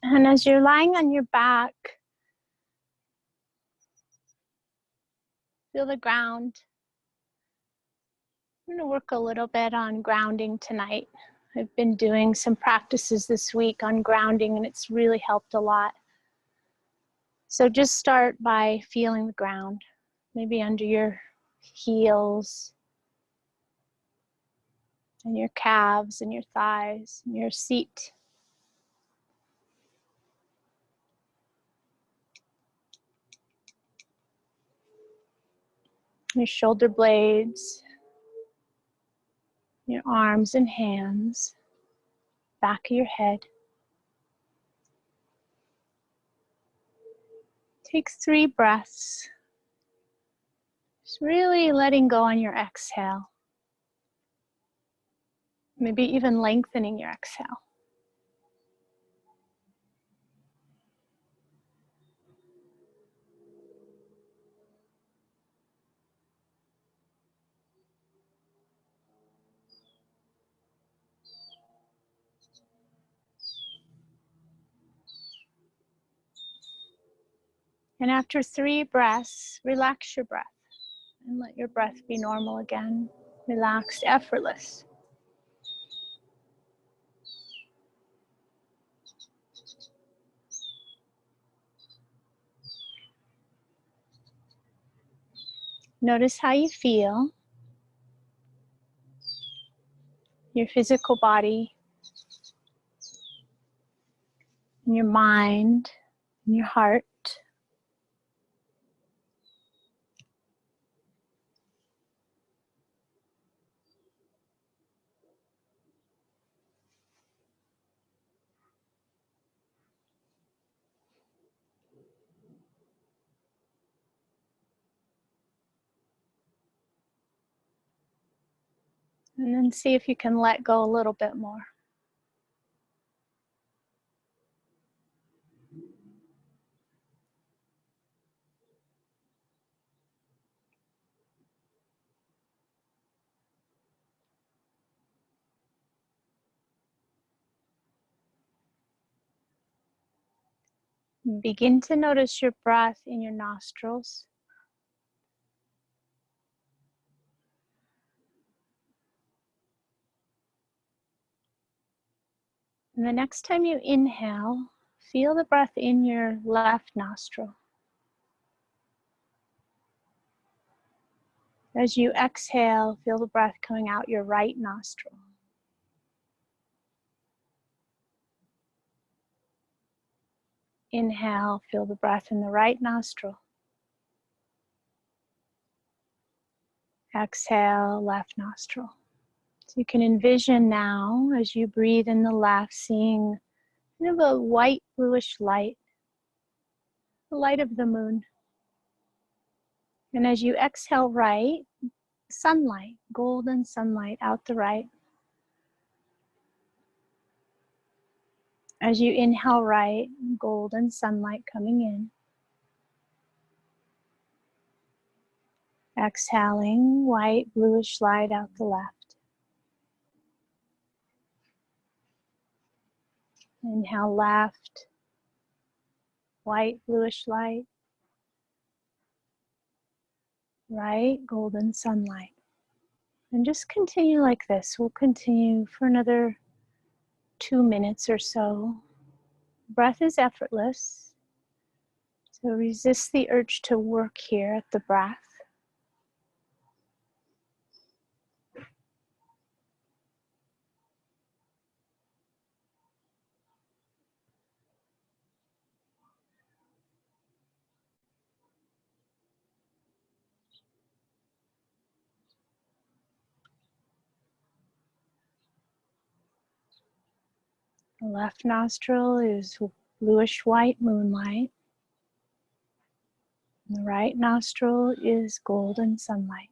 And as you're lying on your back, feel the ground. I'm going to work a little bit on grounding tonight. I've been doing some practices this week on grounding, and it's really helped a lot. So just start by feeling the ground, maybe under your heels, and your calves, and your thighs, and your seat. Your shoulder blades, your arms and hands, back of your head. Take 3 breaths. Just really letting go on your exhale. Maybe even lengthening your exhale. And after 3 breaths, relax your breath and let your breath be normal again. Relaxed, effortless. Notice how you feel. Your physical body, and your mind, and your heart. And then see if you can let go a little bit more. Begin to notice your breath in your nostrils. And the next time you inhale, feel the breath in your left nostril. As you exhale, feel the breath coming out your right nostril. Inhale, feel the breath in the right nostril. Exhale, left nostril. So you can envision now, as you breathe in the left, seeing kind of a white bluish light, the light of the moon. And as you exhale right, sunlight, golden sunlight out the right. As you inhale right, golden sunlight coming in. Exhaling, white bluish light out the left. Inhale left, white bluish light. Right, golden sunlight. And just continue like this. We'll continue for another 2 minutes or so. Breath is effortless. So resist the urge to work here at the breath. The left nostril is bluish white moonlight. And the right nostril is golden sunlight.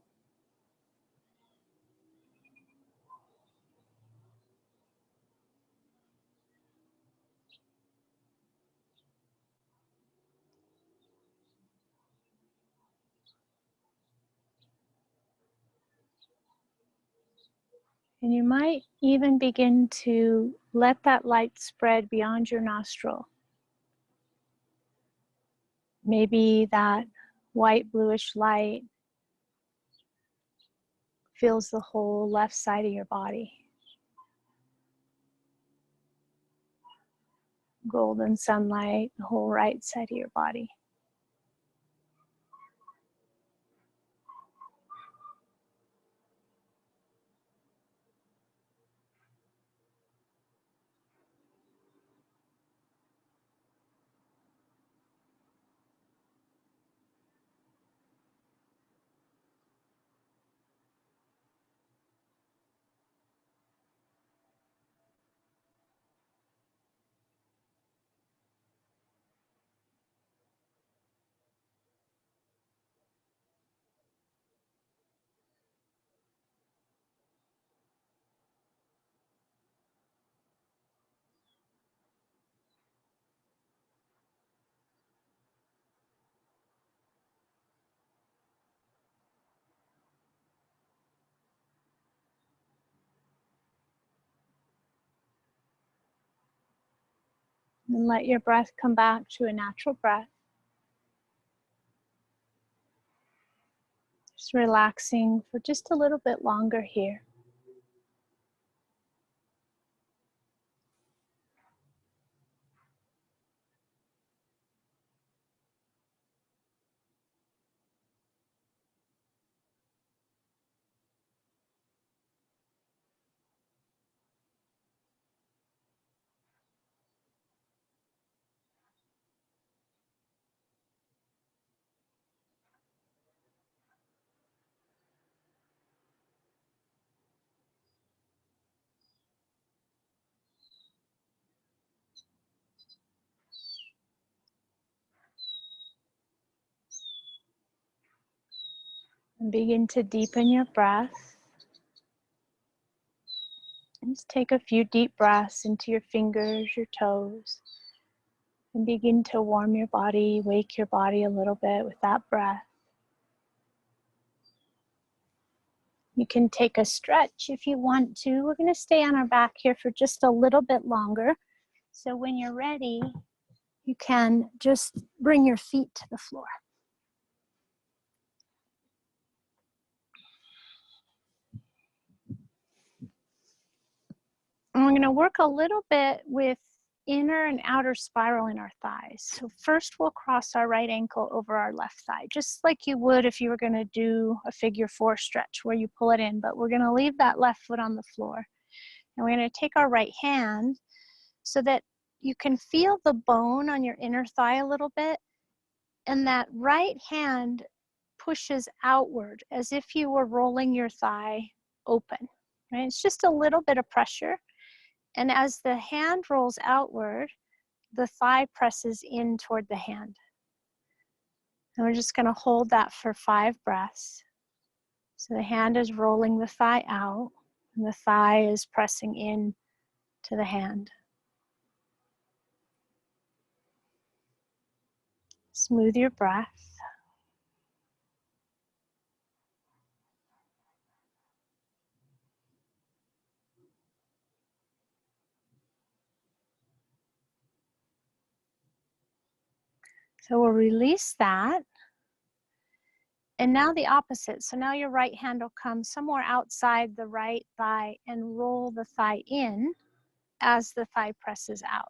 And you might even begin to let that light spread beyond your nostril Maybe that white bluish light fills the whole left side of your body. Golden sunlight, the whole right side of your body. And let your breath come back to a natural breath. Just relaxing for just a little bit longer here. And begin to deepen your breath. And just take a few deep breaths into your fingers, your toes. And begin to warm your body, wake your body a little bit with that breath. You can take a stretch if you want to. We're going to stay on our back here for just a little bit longer. So when you're ready, you can just bring your feet to the floor. And we're going to work a little bit with inner and outer spiral in our thighs. So first we'll cross our right ankle over our left thigh, just like you would if you were going to do a figure 4 stretch where you pull it in, but we're going to leave that left foot on the floor. And we're going to take our right hand so that you can feel the bone on your inner thigh a little bit, and that right hand pushes outward as if you were rolling your thigh open, right? It's just a little bit of pressure. And as the hand rolls outward, the thigh presses in toward the hand. And we're just going to hold that for 5 breaths. So the hand is rolling the thigh out, and the thigh is pressing in to the hand. Smooth your breath. So we'll release that. And now the opposite. So now your right hand will come somewhere outside the right thigh and roll the thigh in as the thigh presses out.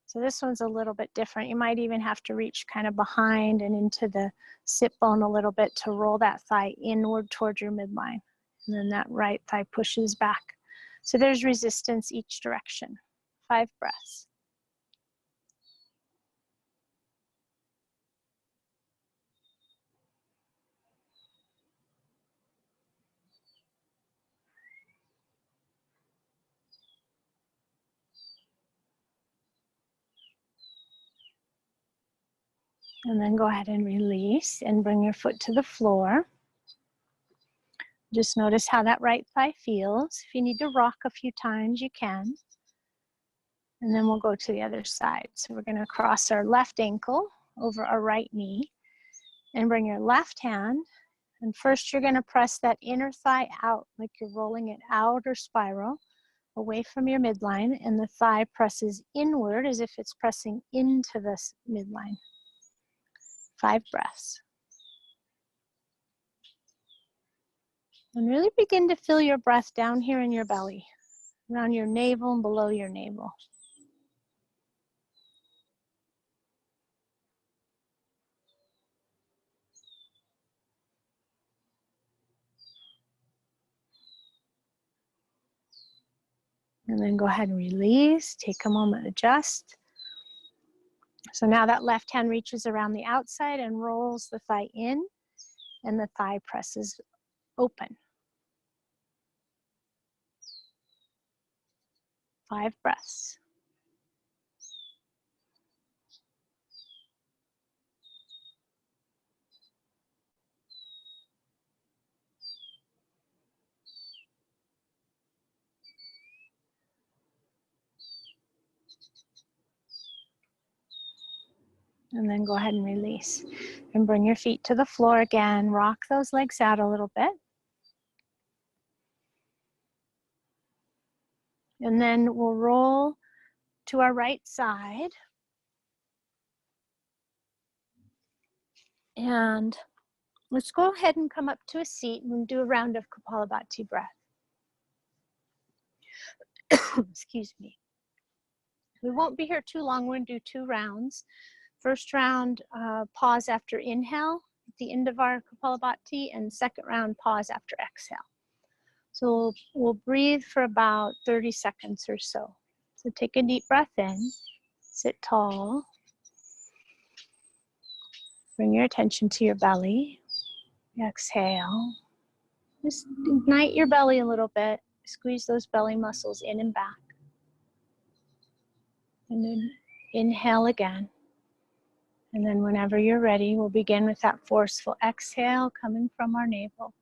So this one's a little bit different. You might even have to reach kind of behind and into the sit bone a little bit to roll that thigh inward towards your midline. And then that right thigh pushes back. So there's resistance each direction. 5 breaths. And then go ahead and release and bring your foot to the floor. Just notice how that right thigh feels. If you need to rock a few times, you can. And then we'll go to the other side. So we're going to cross our left ankle over our right knee and bring your left hand. And first you're going to press that inner thigh out like you're rolling it out or spiral away from your midline, and the thigh presses inward as if it's pressing into this midline. 5 breaths. And really begin to feel your breath down here in your belly, around your navel and below your navel. And then go ahead and release. Take a moment, adjust. So now that left hand reaches around the outside and rolls the thigh in, and the thigh presses open. 5 breaths. And then go ahead and release. And bring your feet to the floor again. Rock those legs out a little bit. And then we'll roll to our right side. And let's go ahead and come up to a seat and do a round of Kapalabhati breath. Excuse me. We won't be here too long. We're going to do 2 rounds. First round, pause after inhale at the end of our Kapalabhati, and second round, pause after exhale. So we'll breathe for about 30 seconds or so. So take a deep breath in, sit tall. Bring your attention to your belly. Exhale. Just ignite your belly a little bit. Squeeze those belly muscles in and back. And then inhale again. And then whenever you're ready, we'll begin with that forceful exhale coming from our navel.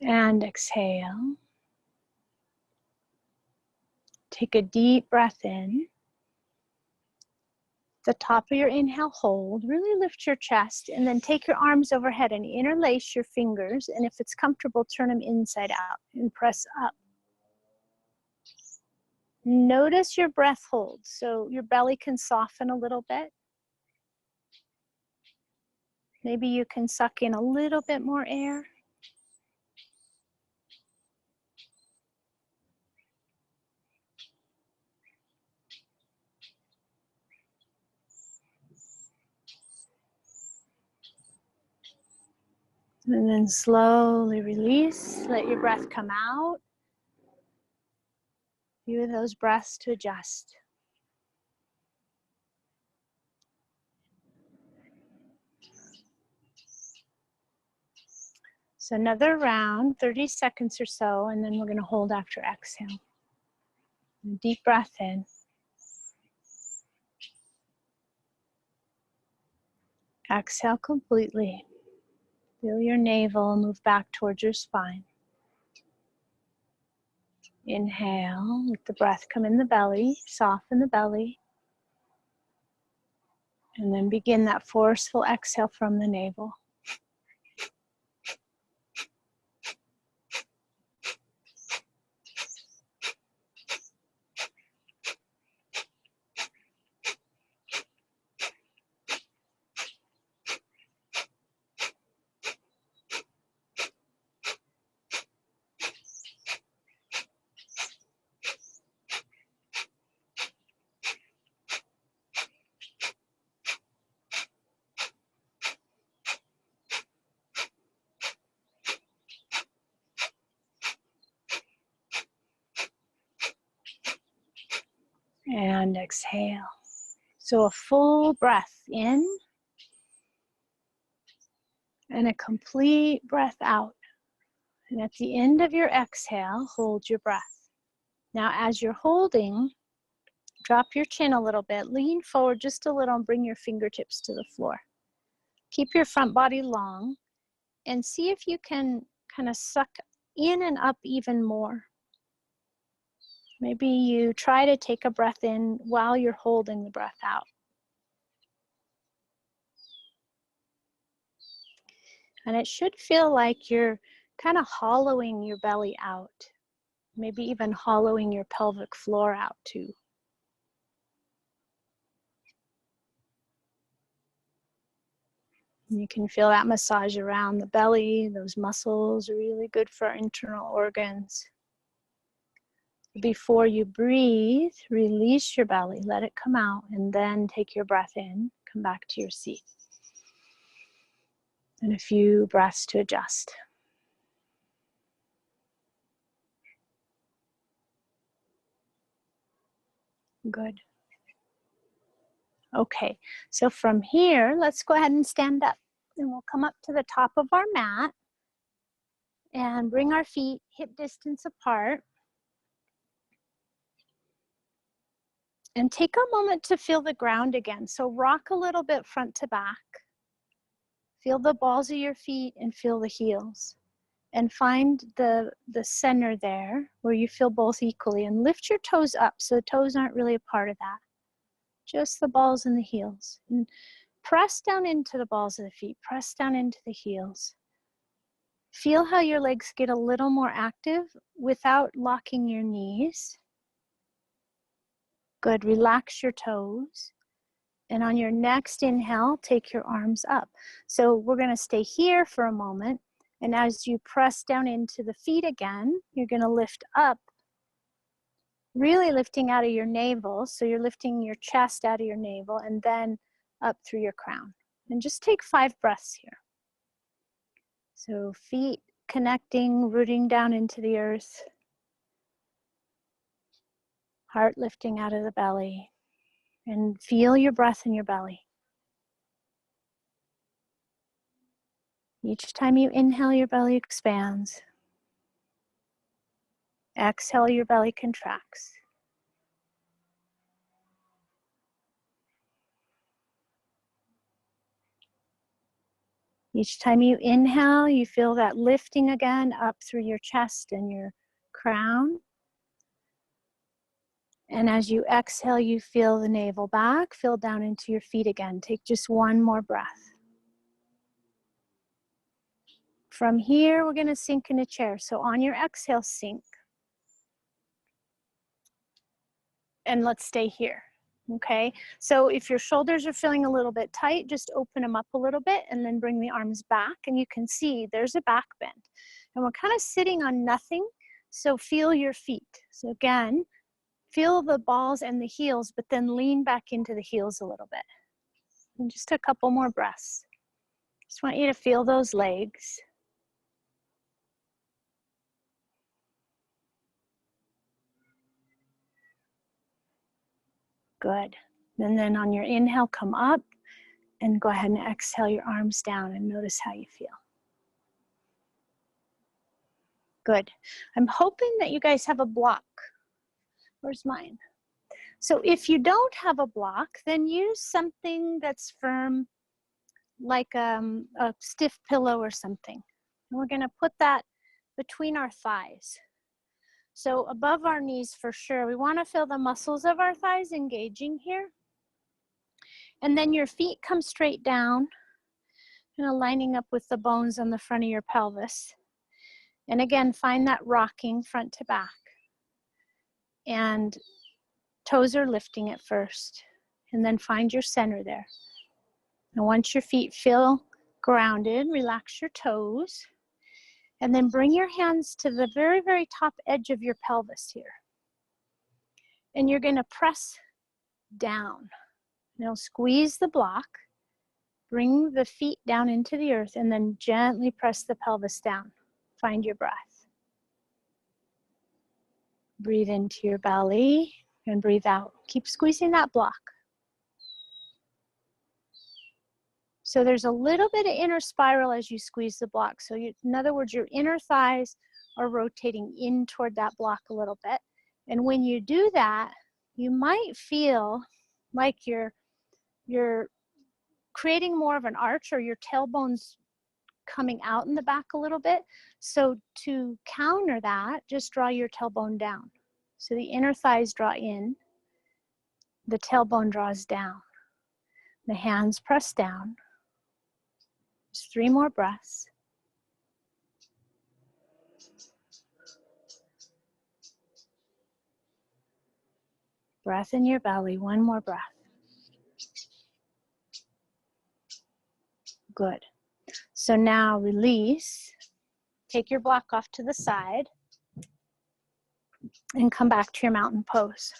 And exhale. Take a deep breath in. The top of your inhale, hold. Really lift your chest, and then take your arms overhead and interlace your fingers. And if it's comfortable, turn them inside out and press up. Notice your breath hold, so your belly can soften a little bit. Maybe you can suck in a little bit more air. And then slowly release, let your breath come out. Use those breaths to adjust. So another round, 30 seconds or so, and then we're going to hold after exhale. Deep breath in. Exhale completely. Feel your navel move back towards your spine. Inhale, let the breath come in the belly, soften the belly. And then begin that forceful exhale from the navel. And exhale. So a full breath in and a complete breath out. And at the end of your exhale, hold your breath. Now, as you're holding, drop your chin a little bit, lean forward just a little and bring your fingertips to the floor. Keep your front body long and see if you can kind of suck in and up even more. Maybe you try to take a breath in while you're holding the breath out. And it should feel like you're kind of hollowing your belly out, maybe even hollowing your pelvic floor out too. And you can feel that massage around the belly. Those muscles are really good for our internal organs. Before you breathe, release your belly, let it come out, and then take your breath in, come back to your seat. And a few breaths to adjust. Good. Okay, so from here, let's go ahead and stand up. And we'll come up to the top of our mat and bring our feet hip distance apart. And take a moment to feel the ground again. So rock a little bit front to back. Feel the balls of your feet and feel the heels. And find the center there where you feel both equally. And lift your toes up so the toes aren't really a part of that. Just the balls and the heels. And press down into the balls of the feet. Press down into the heels. Feel how your legs get a little more active without locking your knees. Good. Relax your toes. And on your next inhale, take your arms up. So we're going to stay here for a moment. And as you press down into the feet again, you're going to lift up, really lifting out of your navel. So you're lifting your chest out of your navel and then up through your crown. And just take 5 breaths here. So feet connecting, rooting down into the earth. Heart lifting out of the belly. And feel your breath in your belly. Each time you inhale, your belly expands. Exhale, your belly contracts. Each time you inhale, you feel that lifting again up through your chest and your crown. And as you exhale, you feel the navel back, feel down into your feet again. Take just one more breath. From here, we're going to sink in a chair. So on your exhale, sink. And let's stay here. Okay, so if your shoulders are feeling a little bit tight, just open them up a little bit and then bring the arms back. And you can see there's a back bend. And we're kind of sitting on nothing. So feel your feet. So again, feel the balls and the heels, but then lean back into the heels a little bit. And just a couple more breaths. Just want you to feel those legs. Good. And then on your inhale, come up and go ahead and exhale your arms down and notice how you feel. Good. I'm hoping that you guys have a block. Where's mine? So if you don't have a block, then use something that's firm, like a stiff pillow or something. And we're going to put that between our thighs. So above our knees for sure. We want to feel the muscles of our thighs engaging here. And then your feet come straight down, lining up with the bones on the front of your pelvis. And again, find that rocking front to back. And toes are lifting at first. And then find your center there. And once your feet feel grounded, relax your toes. And then bring your hands to the very, very top edge of your pelvis here. And you're going to press down. Now squeeze the block. Bring the feet down into the earth and then gently press the pelvis down. Find your breath. Breathe into your belly and breathe out. Keep squeezing that block. So there's a little bit of inner spiral as you squeeze the block. So in other words, your inner thighs are rotating in toward that block a little bit. And when you do that, you might feel like you're creating more of an arch, or your tailbone's coming out in the back a little bit. So to counter that, just draw your tailbone down. So the inner thighs draw in, the tailbone draws down. The hands press down. Just 3 more breaths. Breath in your belly, 1 more breath. Good. So now release. Take your block off to the side and come back to your mountain pose.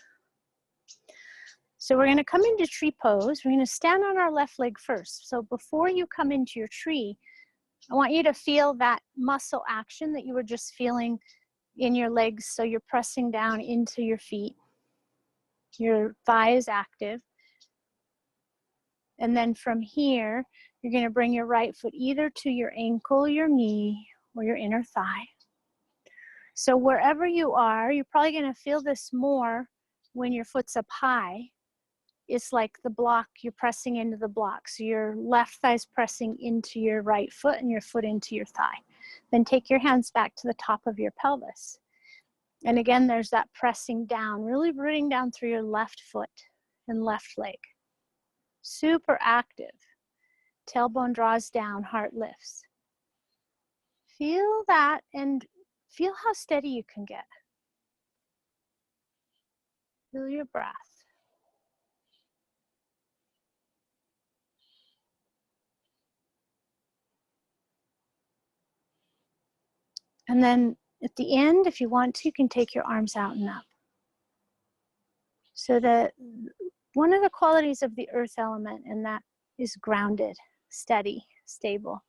So we're going to come into tree pose. We're going to stand on our left leg first. So before you come into your tree, I want you to feel that muscle action that you were just feeling in your legs. So you're pressing down into your feet. Your thigh is active. And then from here, you're going to bring your right foot either to your ankle, your knee, or your inner thigh. So wherever you are, you're probably going to feel this more when your foot's up high. It's like the block, you're pressing into the block. So your left thigh's pressing into your right foot and your foot into your thigh. Then take your hands back to the top of your pelvis. And again, there's that pressing down, really rooting down through your left foot and left leg. Super active. Tailbone draws down, heart lifts. Feel that and feel how steady you can get. Feel your breath. And then at the end, if you want to, you can take your arms out and up. So that one of the qualities of the earth element, and that is grounded, steady, stable.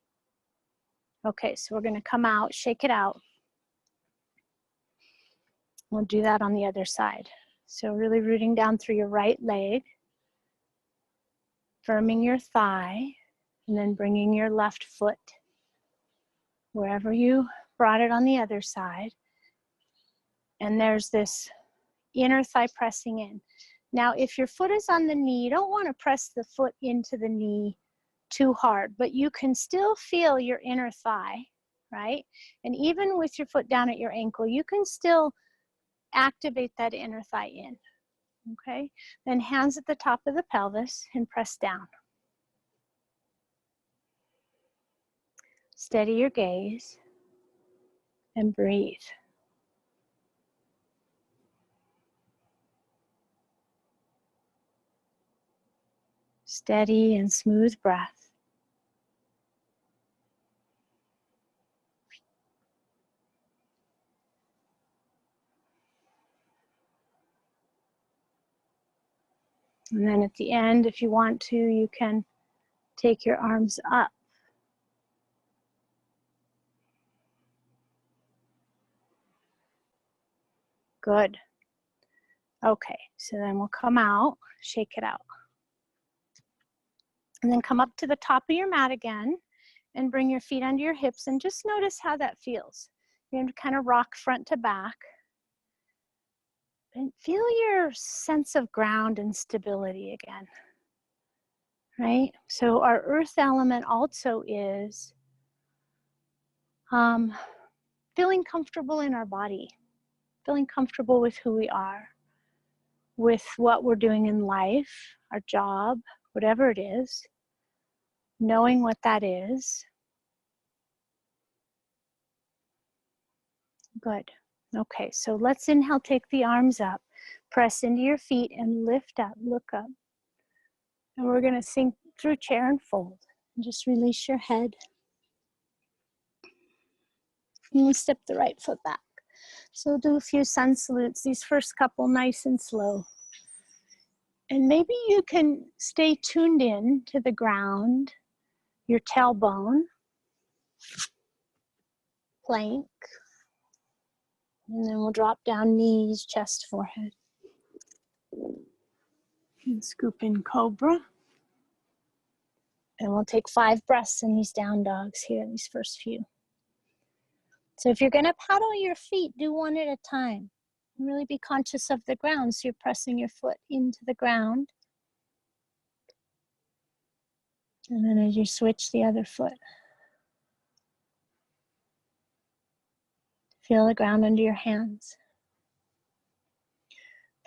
Okay, so we're going to come out, shake it out. We'll do that on the other side. So really rooting down through your right leg, firming your thigh, and then bringing your left foot wherever you brought it on the other side. And there's this inner thigh pressing in. Now, if your foot is on the knee, you don't want to press the foot into the knee too hard, but you can still feel your inner thigh, right? And even with your foot down at your ankle, you can still activate that inner thigh in, okay? Then hands at the top of the pelvis and press down. Steady your gaze and breathe. Steady and smooth breath. And then at the end, if you want to, you can take your arms up. Good. Okay, so then we'll come out, shake it out. And then come up to the top of your mat again and bring your feet under your hips and just notice how that feels. You're going to kind of rock front to back. And feel your sense of ground and stability again, right? So our earth element also is feeling comfortable in our body, feeling comfortable with who we are, with what we're doing in life, our job, whatever it is, knowing what that is. Good. Okay, so let's inhale, take the arms up, press into your feet and lift up, look up. And we're gonna sink through chair and fold. And just release your head. And we'll step the right foot back. So do a few sun salutes, these first couple nice and slow. And maybe you can stay tuned in to the ground, your tailbone, plank. And then we'll drop down knees, chest, forehead. And scoop in cobra. And we'll take 5 breaths in these down dogs here, these first few. So if you're going to paddle your feet, do one at a time. And really be conscious of the ground. So you're pressing your foot into the ground. And then as you switch the other foot, feel the ground under your hands.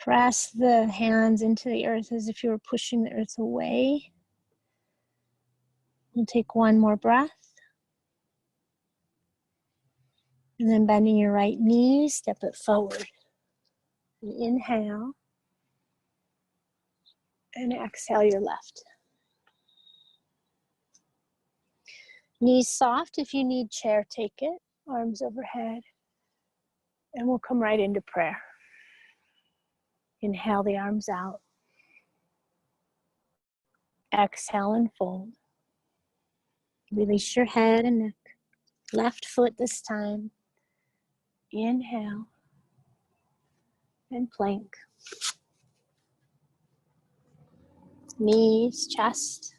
Press the hands into the earth as if you were pushing the earth away. We'll take one more breath. And then bending your right knee, step it forward. And inhale. And exhale your left. Knees soft. If you need chair, take it. Arms overhead. And we'll come right into prayer. Inhale the arms out. Exhale and fold. Release your head and neck. Left foot this time. Inhale. And plank. Knees, chest.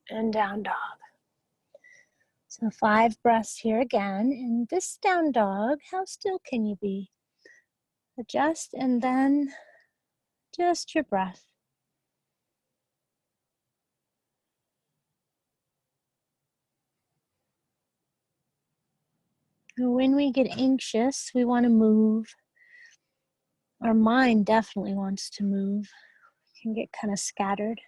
And down dog. So 5 breaths here again. In this down dog, how still can you be? Adjust and then just your breath. And when we get anxious, we want to move. Our mind definitely wants to move. It can get kind of scattered.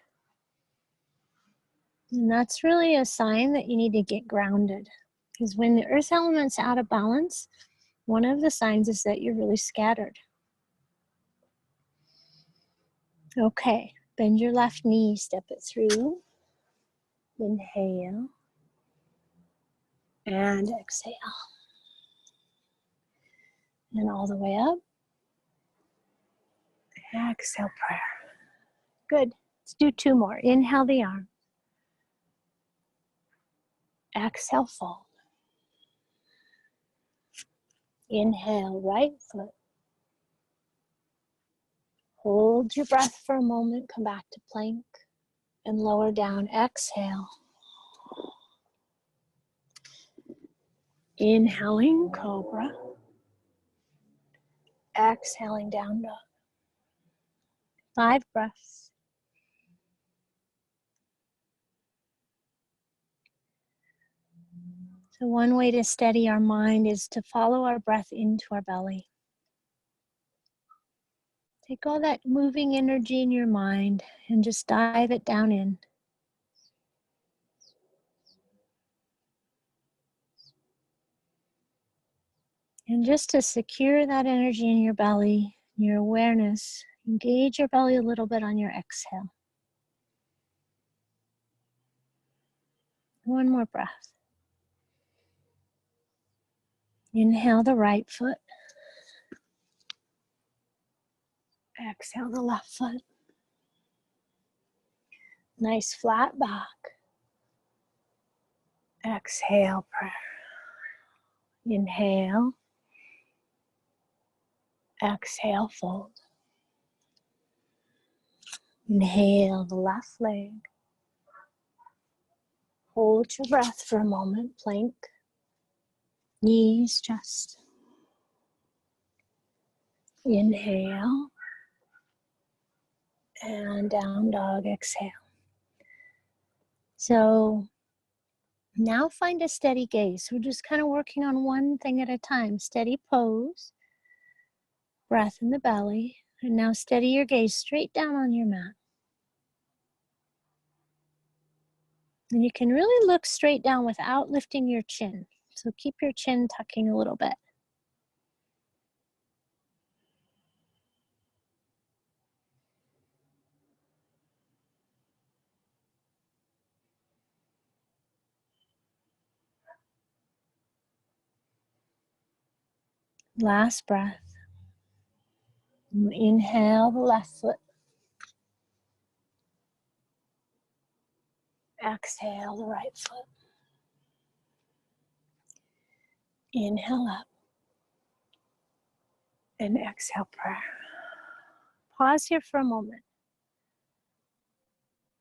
And that's really a sign that you need to get grounded. Because when the earth element's out of balance, one of the signs is that you're really scattered. Okay, bend your left knee, step it through. Inhale. And exhale. And all the way up. Exhale, prayer. Good. Let's do 2 more. Inhale the arm. Exhale, fold. Inhale, right foot. Hold your breath for a moment. Come back to plank. And lower down. Exhale. Inhaling, cobra. Exhaling, down dog. 5 breaths. So one way to steady our mind is to follow our breath into our belly. Take all that moving energy in your mind and just dive it down in. And just to secure that energy in your belly, your awareness, engage your belly a little bit on your exhale. One more breath. Inhale the right foot. Exhale the left foot. Nice flat back. Exhale, prayer. Inhale. Exhale, fold. Inhale the left leg. Hold your breath for a moment, plank. Knees, chest. Inhale. And down dog, exhale. So now find a steady gaze. We're just kind of working on one thing at a time. Steady pose. Breath in the belly. And now steady your gaze straight down on your mat. And you can really look straight down without lifting your chin. So keep your chin tucking a little bit. Last breath. Inhale the left foot. Exhale the right foot. Inhale up. And exhale, prayer. Pause here for a moment.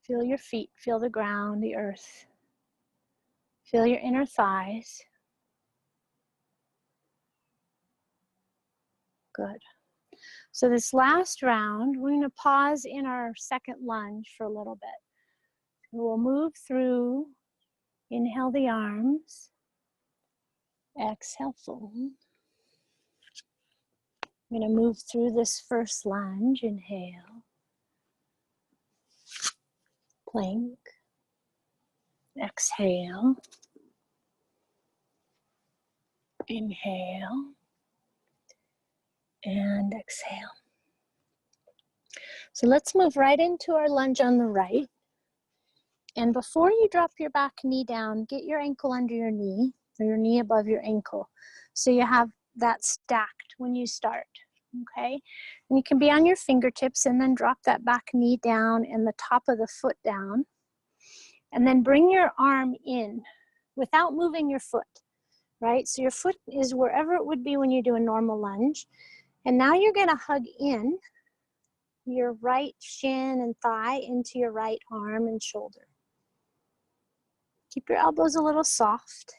Feel your feet, feel the ground, the earth. Feel your inner thighs. Good. So this last round, we're going to pause in our second lunge for a little bit. We'll move through, inhale the arms, exhale, fold. I'm going to move through this first lunge, inhale, plank, exhale, inhale, and exhale. So let's move right into our lunge on the right. And before you drop your back knee down, get your ankle under your knee, or your knee above your ankle. So you have that stacked when you start, okay? And you can be on your fingertips and then drop that back knee down and the top of the foot down. And then bring your arm in without moving your foot, right? So your foot is wherever it would be when you do a normal lunge. And now you're gonna hug in your right shin and thigh into your right arm and shoulder. Keep your elbows a little soft.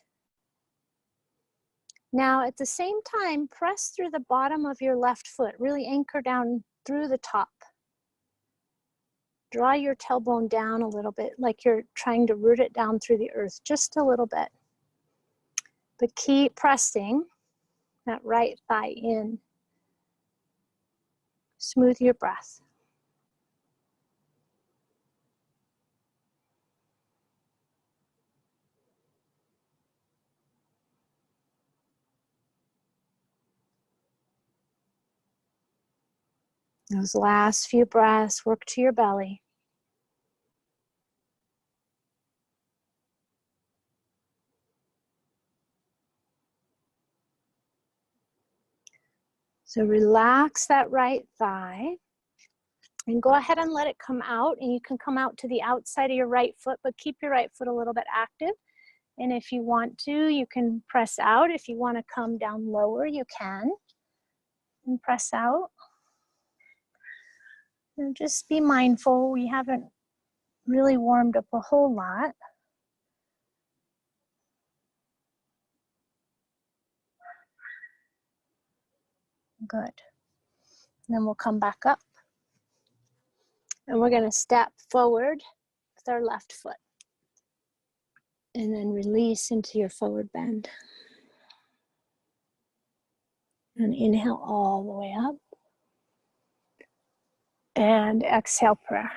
Now at the same time, press through the bottom of your left foot. Really anchor down through the top. Draw your tailbone down a little bit, like you're trying to root it down through the earth, just a little bit. But keep pressing that right thigh in. Smooth your breath. Those last few breaths, work to your belly. So relax that right thigh and go ahead and let it come out, and you can come out to the outside of your right foot, but keep your right foot a little bit active. And if you want to, you can press out. If you want to come down lower, you can. And press out. And just be mindful, we haven't really warmed up a whole lot. Good. And then we'll come back up. And we're going to step forward with our left foot. And then release into your forward bend. And inhale all the way up. And exhale, prayer.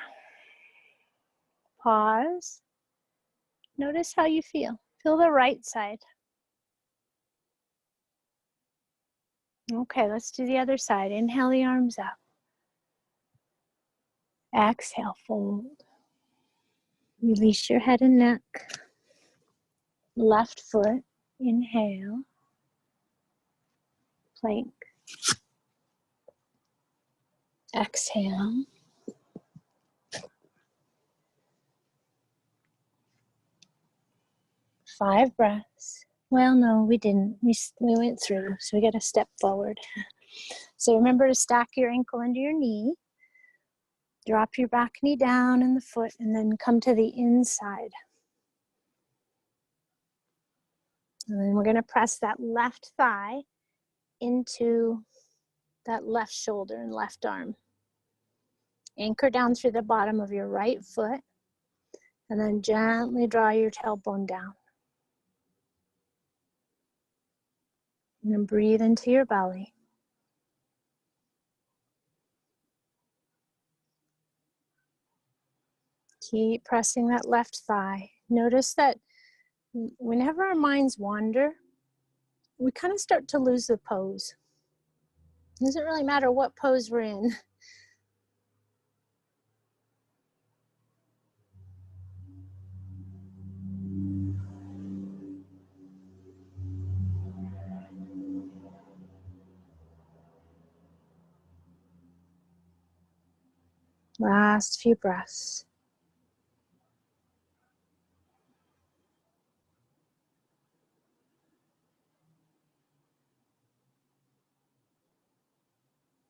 Pause. Notice how you feel. Feel the right side. Okay, let's do the other side. Inhale the arms up. Exhale, fold. Release your head and neck. Left foot, inhale. Plank. Exhale. Five breaths. Well, no, we didn't. We went through, so we got to step forward. So remember to stack your ankle under your knee. Drop your back knee down in the foot and then come to the inside. And then we're going to press that left thigh into that left shoulder and left arm. Anchor down through the bottom of your right foot and then gently draw your tailbone down. And then breathe into your belly. Keep pressing that left thigh. Notice that whenever our minds wander, we kind of start to lose the pose. It doesn't really matter what pose we're in. Last few breaths.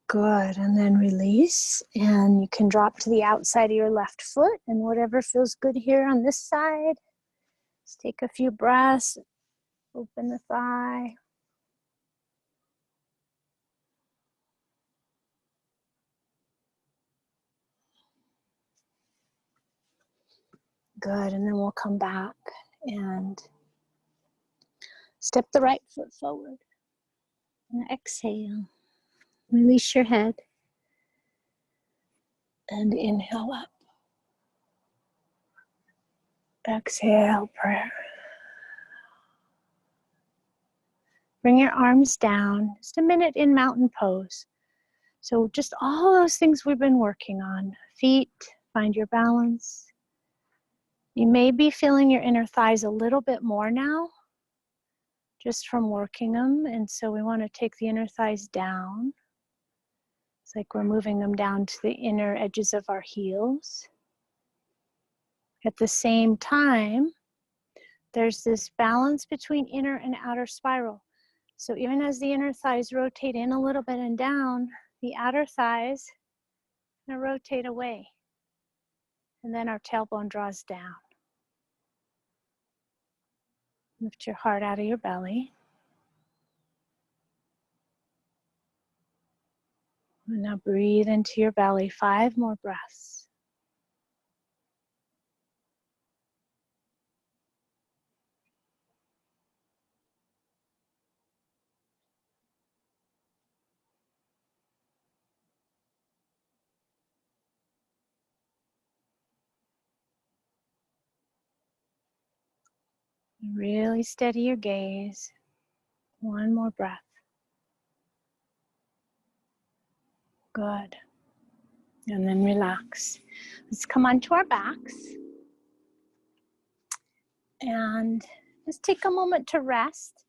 Good, and then release, and you can drop to the outside of your left foot, and whatever feels good here on this side. Just take a few breaths, open the thigh. Good, and then we'll come back and step the right foot forward. And exhale, release your head, and inhale up. Exhale, prayer. Bring your arms down, just a minute in mountain pose. So just all those things we've been working on. Feet, find your balance. You may be feeling your inner thighs a little bit more now, just from working them. And so we want to take the inner thighs down. It's like we're moving them down to the inner edges of our heels. At the same time, there's this balance between inner and outer spiral. So even as the inner thighs rotate in a little bit and down, the outer thighs are going to rotate away. And then our tailbone draws down. Lift your heart out of your belly. And now breathe into your belly. 5 more breaths. Really steady your gaze. 1 more breath. Good. And then relax. Let's come onto our backs. And just take a moment to rest,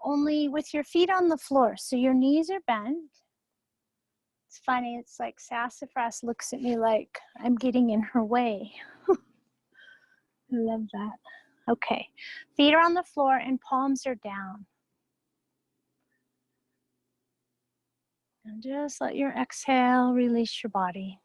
only with your feet on the floor. So your knees are bent. It's funny, it's like Sassafras looks at me like I'm getting in her way. I love that. Okay, feet are on the floor and palms are down. And just let your exhale release your body.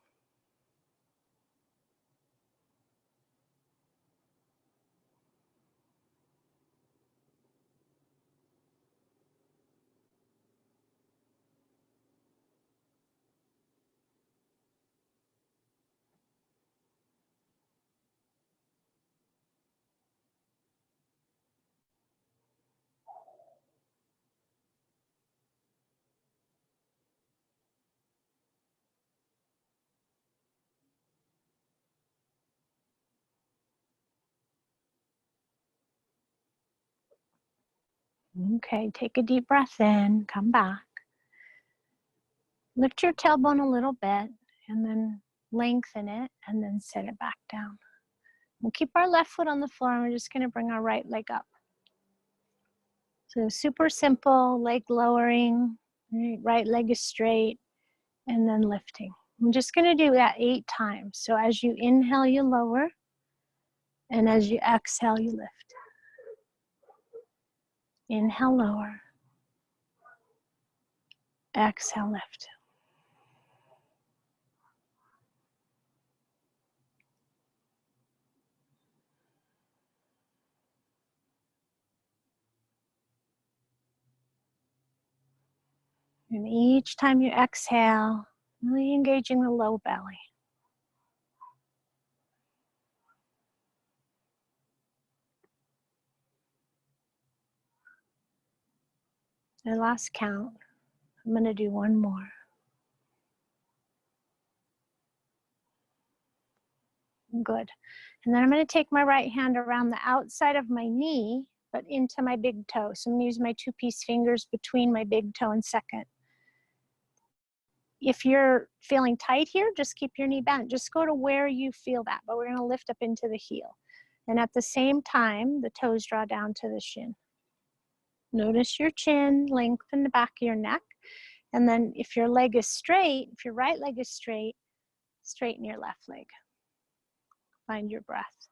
Okay, take a deep breath in, come back. Lift your tailbone a little bit and then lengthen it and then set it back down. We'll keep our left foot on the floor and we're just gonna bring our right leg up. So super simple, leg lowering, right leg is straight, and then lifting. I'm just gonna do that 8 times. So as you inhale, you lower, and as you exhale, you lift. Inhale, lower. Exhale, lift. And each time you exhale, really engaging the low belly. I lost count. I'm going to do 1 more. Good. And then I'm going to take my right hand around the outside of my knee, but into my big toe. So I'm going to use my 2-piece fingers between my big toe and second. If you're feeling tight here, just keep your knee bent. Just go to where you feel that, but we're going to lift up into the heel. And at the same time, the toes draw down to the shin. Notice your chin, lengthen the back of your neck. And then if your leg is straight, if your right leg is straight, straighten your left leg. Find your breath.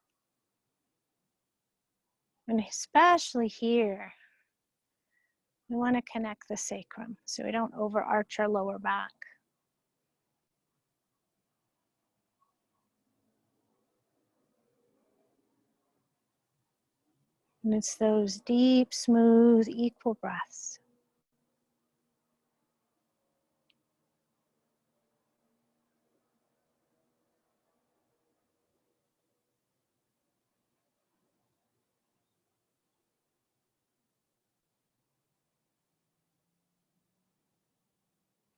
And especially here, We want to connect the sacrum so we don't overarch our lower back. And it's those deep, smooth, equal breaths.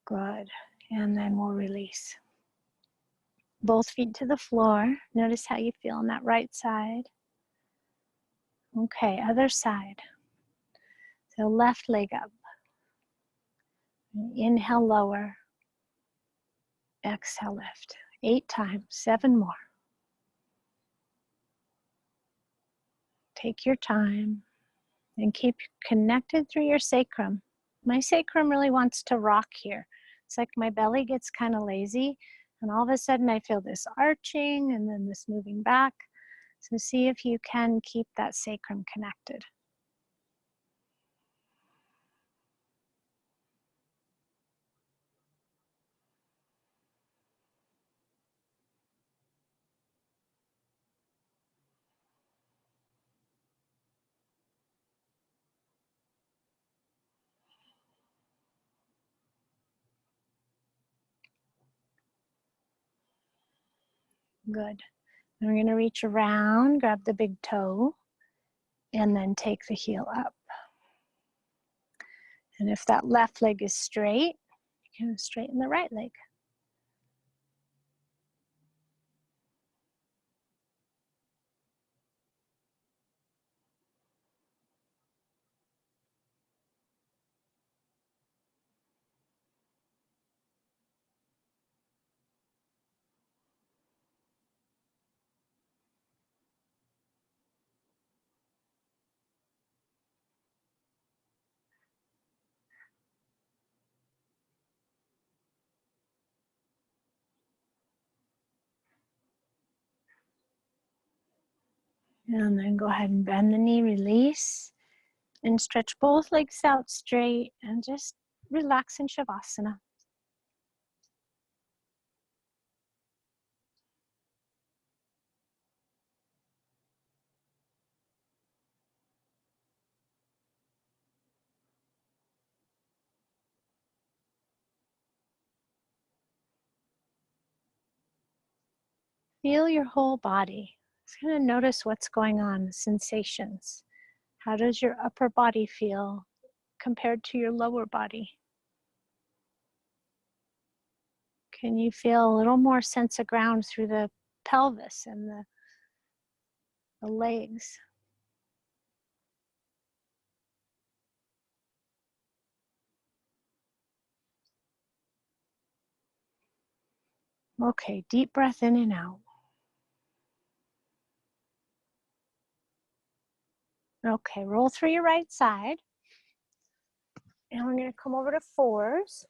Good. And then we'll release. Both feet to the floor. Notice how you feel on that right side. Okay, other side. So left leg up. Inhale, lower. Exhale, lift. 8 times, 7 more. Take your time and keep connected through your sacrum. My sacrum really wants to rock here. It's like my belly gets kind of lazy, and all of a sudden I feel this arching and then this moving back. So see if you can keep that sacrum connected. Good. And we're going to reach around, grab the big toe, and then take the heel up. And if that left leg is straight, you can straighten the right leg. And then go ahead and bend the knee, release, and stretch both legs out straight and just relax in Shavasana. Feel your whole body. Just kind of notice what's going on, sensations. How does your upper body feel compared to your lower body? Can you feel a little more sense of ground through the pelvis and the legs? Okay, deep breath in and out. Okay, roll through your right side. And we're going to come over to 4s.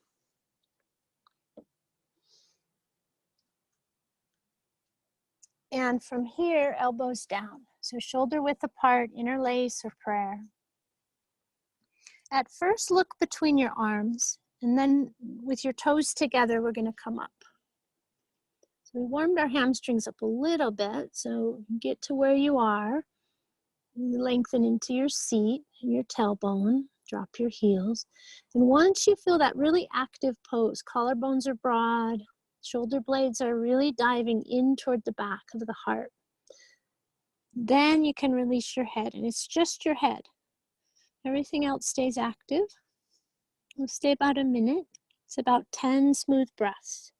And from here, elbows down. So shoulder width apart, interlace or prayer. At first, look between your arms, and then with your toes together, we're going to come up. So we warmed our hamstrings up a little bit, so get to where you are. Lengthen into your seat and your tailbone. Drop your heels. And once you feel that really active pose, collarbones are broad, shoulder blades are really diving in toward the back of the heart. Then you can release your head, and it's just your head. Everything else stays active. We'll stay about a minute. It's about 10 smooth breaths.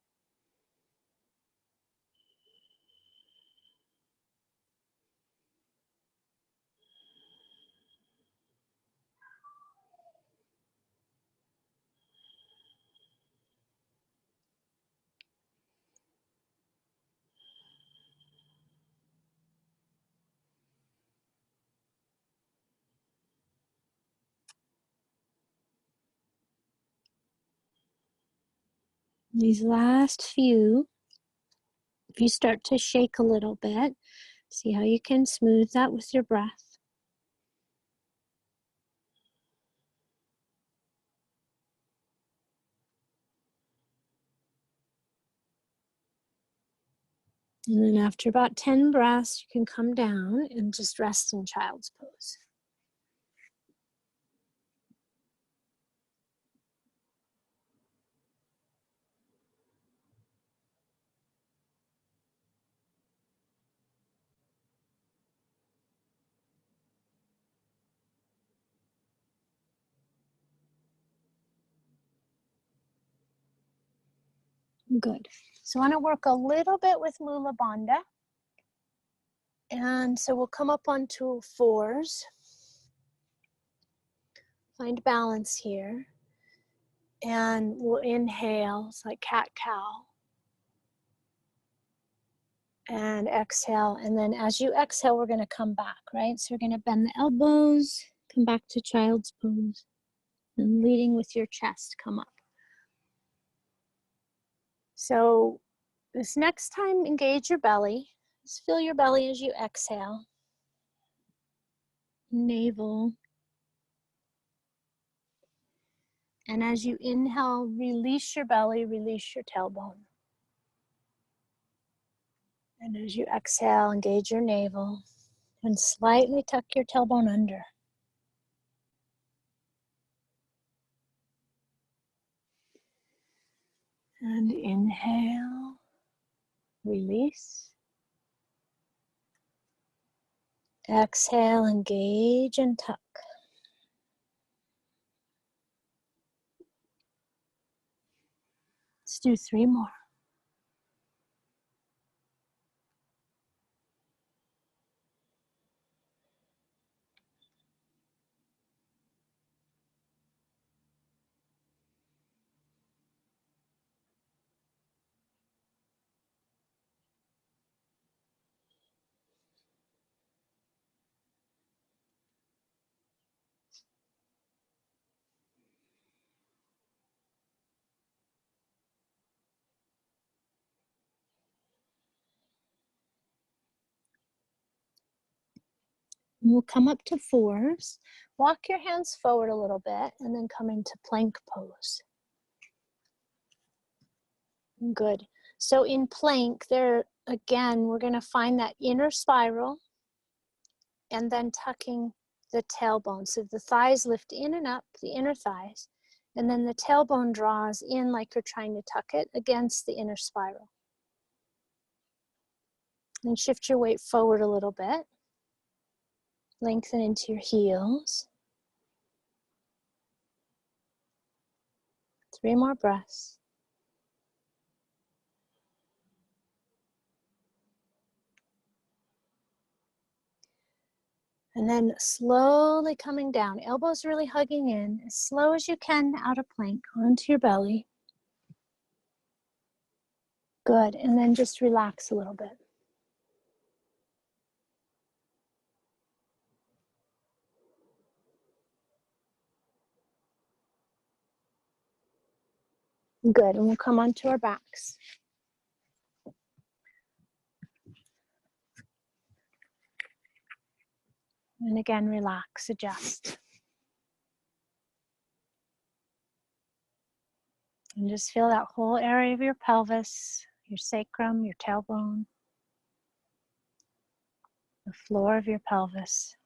These last few, if you start to shake a little bit, see how you can smooth that with your breath. And then after about 10 breaths, you can come down and just rest in child's pose. Good. So I want to work a little bit with Mula Bandha. And so we'll come up onto fours. Find balance here. And we'll inhale, it's like cat-cow. And exhale. And then as you exhale, we're going to come back, right? So we're going to bend the elbows, come back to child's pose. And leading with your chest, come up. So this next time, engage your belly. Just feel your belly as you exhale. Navel. And as you inhale, release your belly, release your tailbone. And as you exhale, engage your navel and slightly tuck your tailbone under. And inhale, release. Exhale, engage and tuck. Let's do 3 more. We'll come up to fours. Walk your hands forward a little bit and then come into plank pose. Good. So in plank, there again, we're going to find that inner spiral and then tucking the tailbone. So the thighs lift in and up, the inner thighs, and then the tailbone draws in like you're trying to tuck it against the inner spiral. And shift your weight forward a little bit. Lengthen into your heels. 3 more breaths. And then slowly coming down, elbows really hugging in, as slow as you can out of plank, onto your belly. Good, and then just relax a little bit. Good, and we'll come onto our backs. And again, relax, adjust. And just feel that whole area of your pelvis, your sacrum, your tailbone, the floor of your pelvis.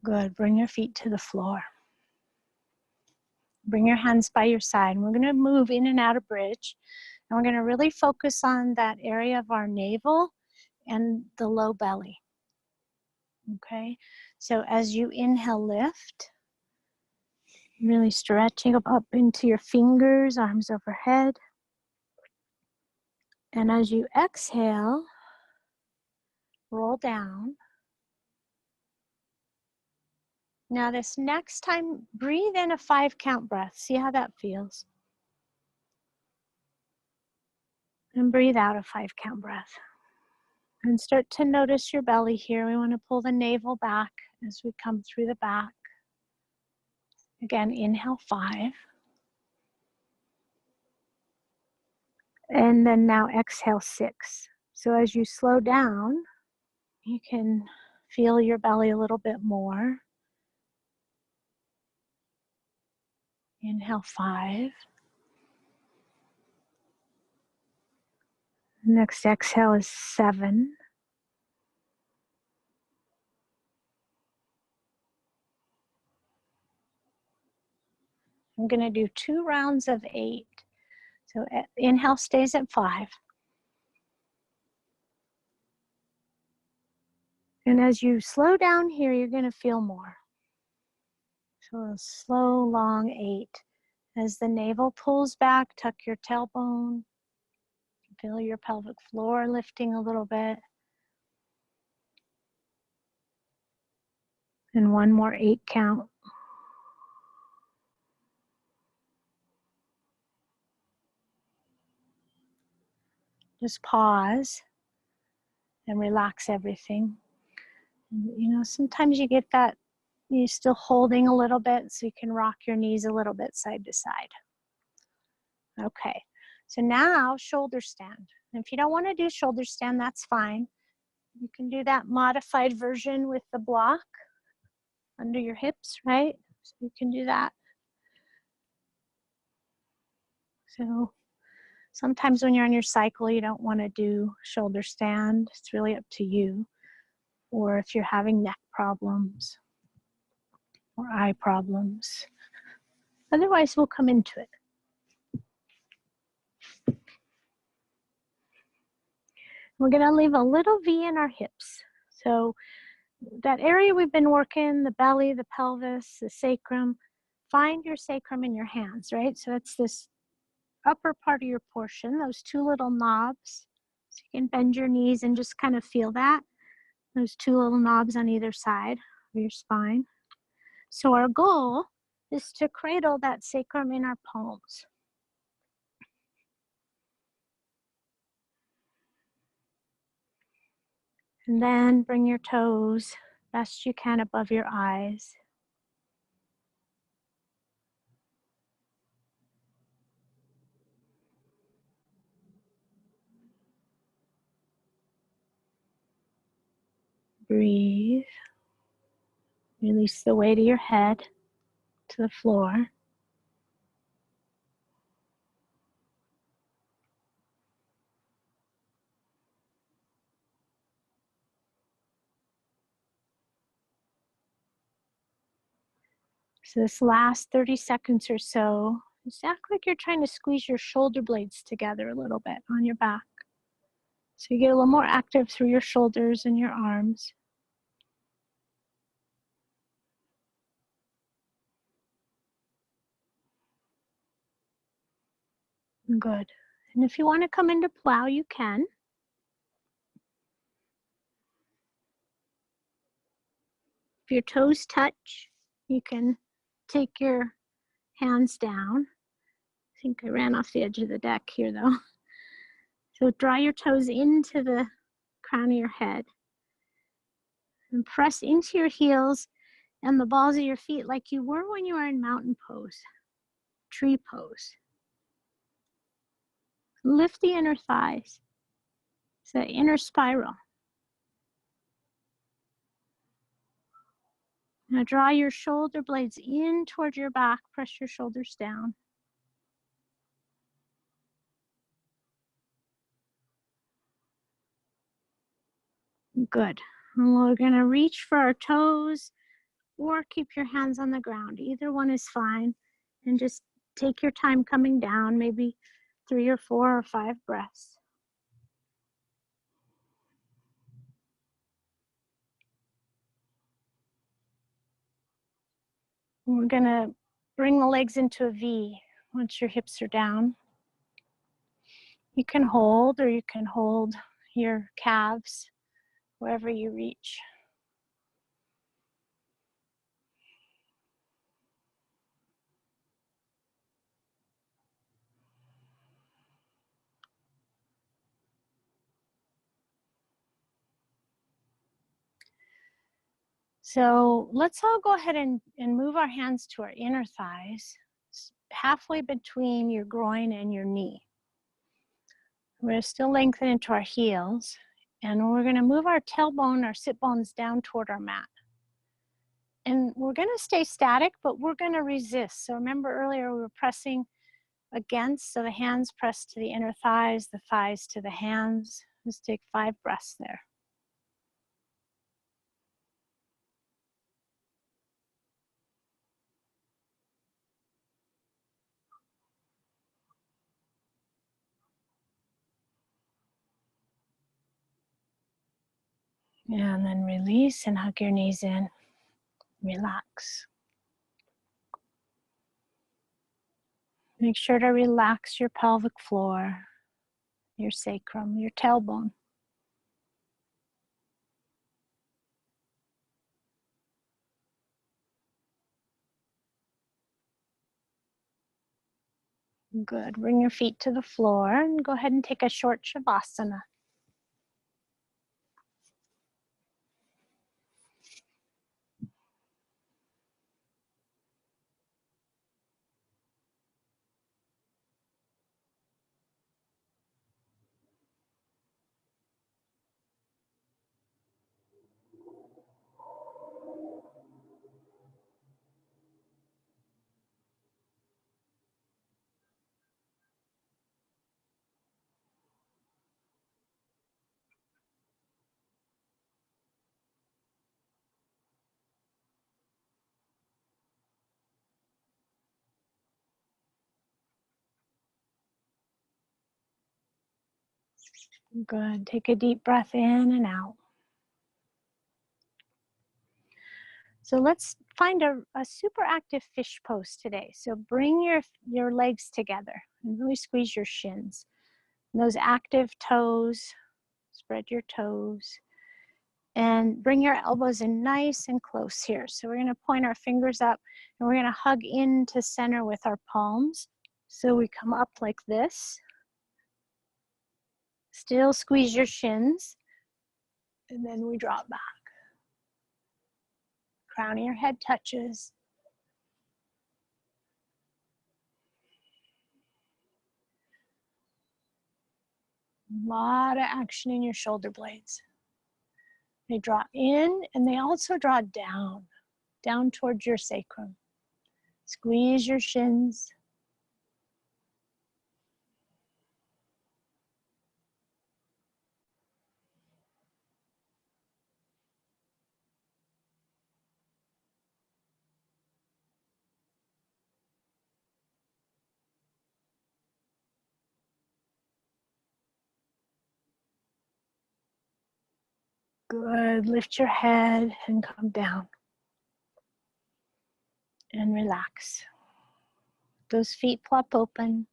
Good, bring your feet to the floor. Bring your hands by your side. And we're going to move in and out of bridge. And we're going to really focus on that area of our navel and the low belly. Okay, so as you inhale, lift. Really stretching up into your fingers, arms overhead. And as you exhale, roll down. Now this next time, breathe in a 5-count breath. See how that feels. And breathe out a 5-count breath. And start to notice your belly here. We want to pull the navel back as we come through the back. Again, inhale 5. And then now exhale 6. So as you slow down, you can feel your belly a little bit more. Inhale 5. Next exhale is 7. I'm going to do 2 rounds of 8. So inhale stays at 5. And as you slow down here, you're going to feel more. So a slow, long 8. As the navel pulls back, tuck your tailbone. Feel your pelvic floor lifting a little bit. And one more 8 count. Just pause and relax everything. You know, sometimes you get that you're still holding a little bit, so you can rock your knees a little bit side to side. Okay, so now shoulder stand. And if you don't want to do shoulder stand, that's fine. You can do that modified version with the block under your hips, right? So you can do that. So sometimes when you're on your cycle, you don't want to do shoulder stand. It's really up to you. Or if you're having neck problems or eye problems. Otherwise, we'll come into it. We're going to leave a little V in our hips. So that area we've been working, the belly, the pelvis, the sacrum, find your sacrum in your hands, right? So it's this upper part of your portion, those 2 little knobs. So you can bend your knees and just kind of feel that. Those 2 little knobs on either side of your spine. So our goal is to cradle that sacrum in our palms. And then bring your toes best you can above your eyes. Breathe. Release the weight of your head to the floor. So this last 30 seconds or so, just act like you're trying to squeeze your shoulder blades together a little bit on your back. So you get a little more active through your shoulders and your arms. Good. And if you want to come into plow, you can. If your toes touch, you can take your hands down. I think I ran off the edge of the deck here though. So draw your toes into the crown of your head and press into your heels and the balls of your feet like you were when you were in mountain pose, tree pose. Lift the inner thighs. It's the inner spiral. Now draw your shoulder blades in towards your back, press your shoulders down. Good. And we're gonna reach for our toes or keep your hands on the ground. Either one is fine. And just take your time coming down, maybe 3 or 4 or 5 breaths. And we're gonna bring the legs into a V once your hips are down. You can hold or you can hold your calves wherever you reach. So let's all go ahead and move our hands to our inner thighs, halfway between your groin and your knee. We're going to still lengthen into our heels, and we're going to move our tailbone, our sit bones down toward our mat. And we're going to stay static, but we're going to resist. So remember earlier we were pressing against, so the hands press to the inner thighs, the thighs to the hands. Let's take 5 breaths there. And then release and hug your knees in. Relax. Make sure to relax your pelvic floor, your sacrum, your tailbone. Good. Bring your feet to the floor and go ahead and take a short Shavasana. Good. Take a deep breath in and out. So let's find a super active fish pose today. So bring your legs together and really squeeze your shins. And those active toes, spread your toes. And bring your elbows in nice and close here. So we're going to point our fingers up and we're going to hug into center with our palms. So we come up like this. Still squeeze your shins. And then we drop back. Crown of your head touches. A lot of action in your shoulder blades. They draw in and they also draw down towards your sacrum. Squeeze your shins. Good. Lift your head and come down. And relax. Those feet plop open.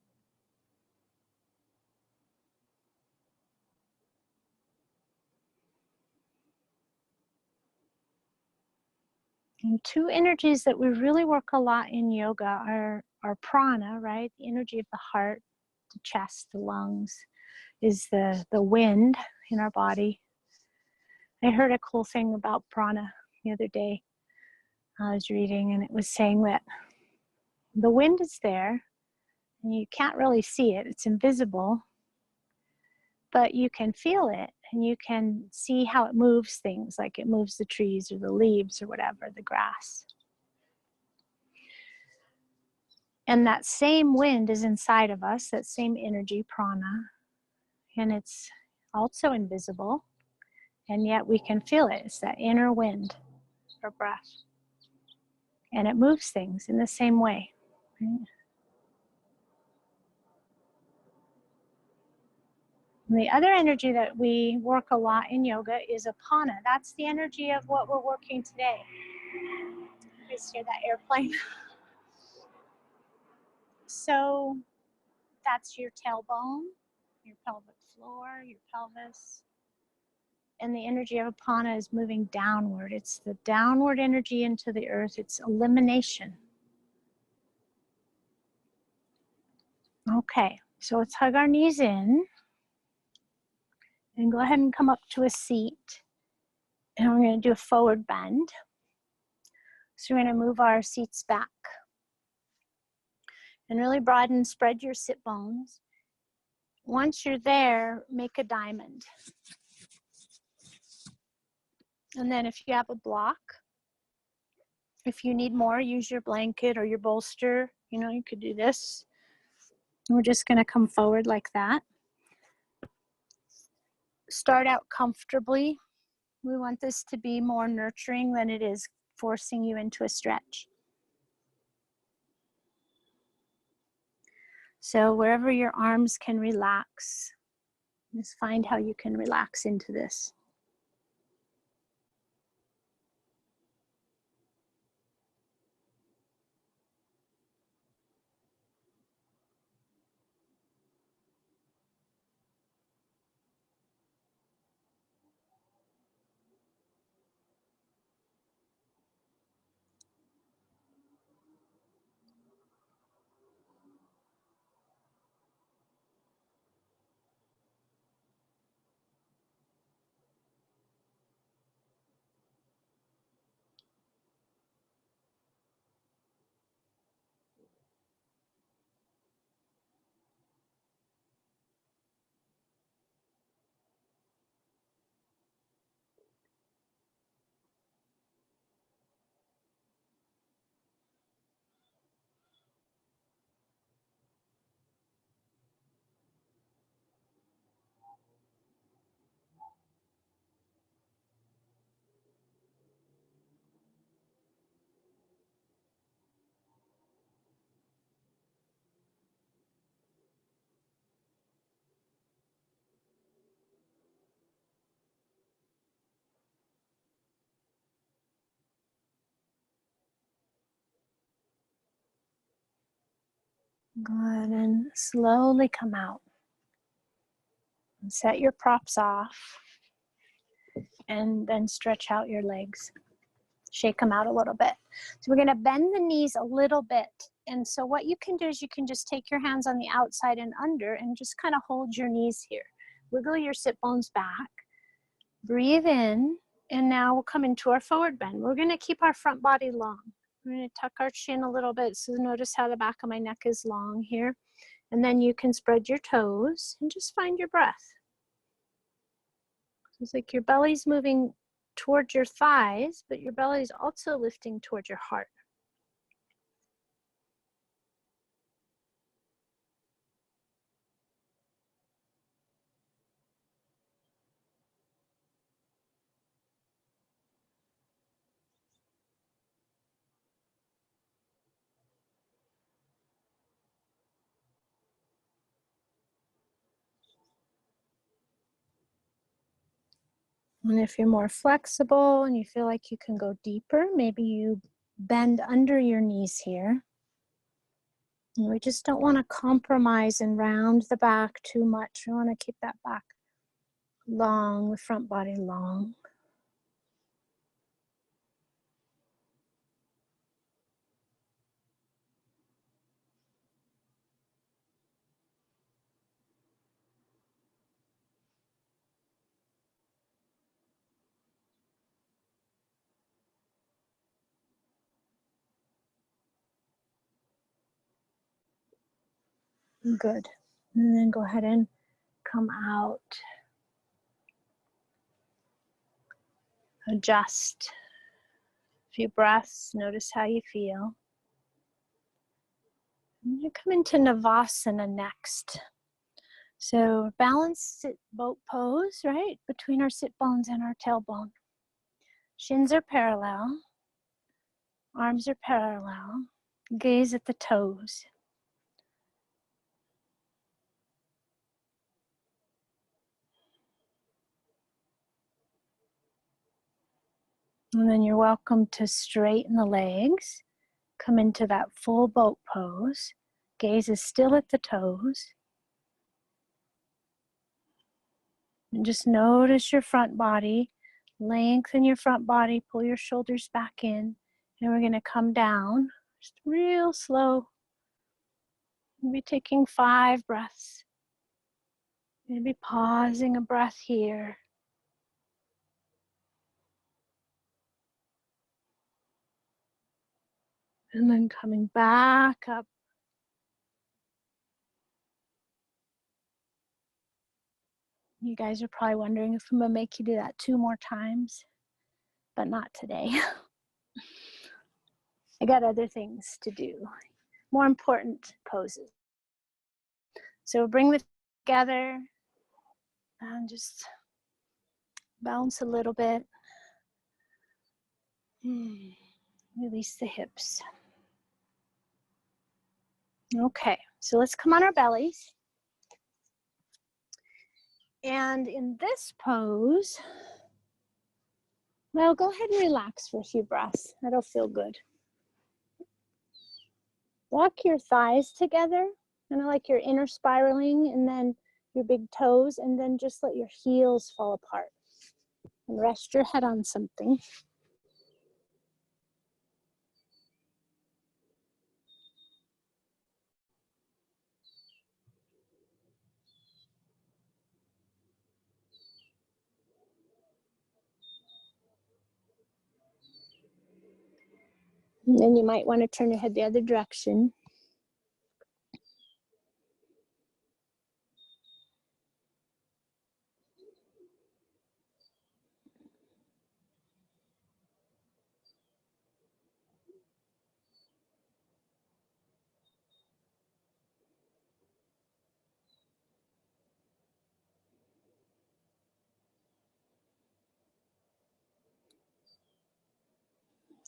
And 2 energies that we really work a lot in yoga are prana, right? The energy of the heart, the chest, the lungs, is the wind in our body. I heard a cool thing about prana the other day. I was reading and it was saying that the wind is there and you can't really see it. It's invisible, but you can feel it and you can see how it moves things, like it moves the trees or the leaves or whatever, the grass. And that same wind is inside of us, that same energy, prana, and it's also invisible, and yet we can feel it. It's that inner wind or breath. And it moves things in the same way. Right? And the other energy that we work a lot in yoga is apana. That's the energy of what we're working today. You guys hear that airplane? So that's your tailbone, your pelvic floor, your pelvis. And the energy of apana is moving downward. It's the downward energy into the earth. It's elimination. Okay, so let's hug our knees in. And go ahead and come up to a seat. And we're going to do a forward bend. So we're going to move our seats back. And really broaden, spread your sit bones. Once you're there, make a diamond. And then if you have a block, if you need more, use your blanket or your bolster. You know, you could do this. We're just going to come forward like that. Start out comfortably. We want this to be more nurturing than it is forcing you into a stretch. So wherever your arms can relax, just find how you can relax into this. Good, and slowly come out. And set your props off, and then stretch out your legs. Shake them out a little bit. So we're gonna bend the knees a little bit. And so what you can do is you can just take your hands on the outside and under and just kind of hold your knees here. Wiggle your sit bones back. Breathe in, and now we'll come into our forward bend. We're gonna keep our front body long. We're gonna tuck our chin a little bit, so notice how the back of my neck is long here. And then you can spread your toes and just find your breath. It's like your belly's moving towards your thighs, but your belly's also lifting towards your heart. And if you're more flexible and you feel like you can go deeper, maybe you bend under your knees here. And we just don't want to compromise and round the back too much. We want to keep that back long, the front body long. Good. And then go ahead and come out. Adjust. A few breaths. Notice how you feel. And you come into Navasana next. So balanced sit boat pose, right? Between our sit bones and our tailbone. Shins are parallel. Arms are parallel. Gaze at the toes. And then you're welcome to straighten the legs. Come into that full boat pose. Gaze is still at the toes. And just notice your front body. Lengthen your front body. Pull your shoulders back in. And we're going to come down. Just real slow. Maybe taking 5 breaths. Maybe pausing a breath here. And then coming back up. You guys are probably wondering if I'm gonna make you do that 2 more times, but not today. I got other things to do, more important poses. So bring the together and just bounce a little bit. Release the hips. Okay, so let's come on our bellies. And in this pose, well, go ahead and relax for a few breaths. That'll feel good. Walk your thighs together, kind of like you're inner spiraling, and then your big toes, and then just let your heels fall apart. And rest your head on something. And then you might want to turn your head the other direction.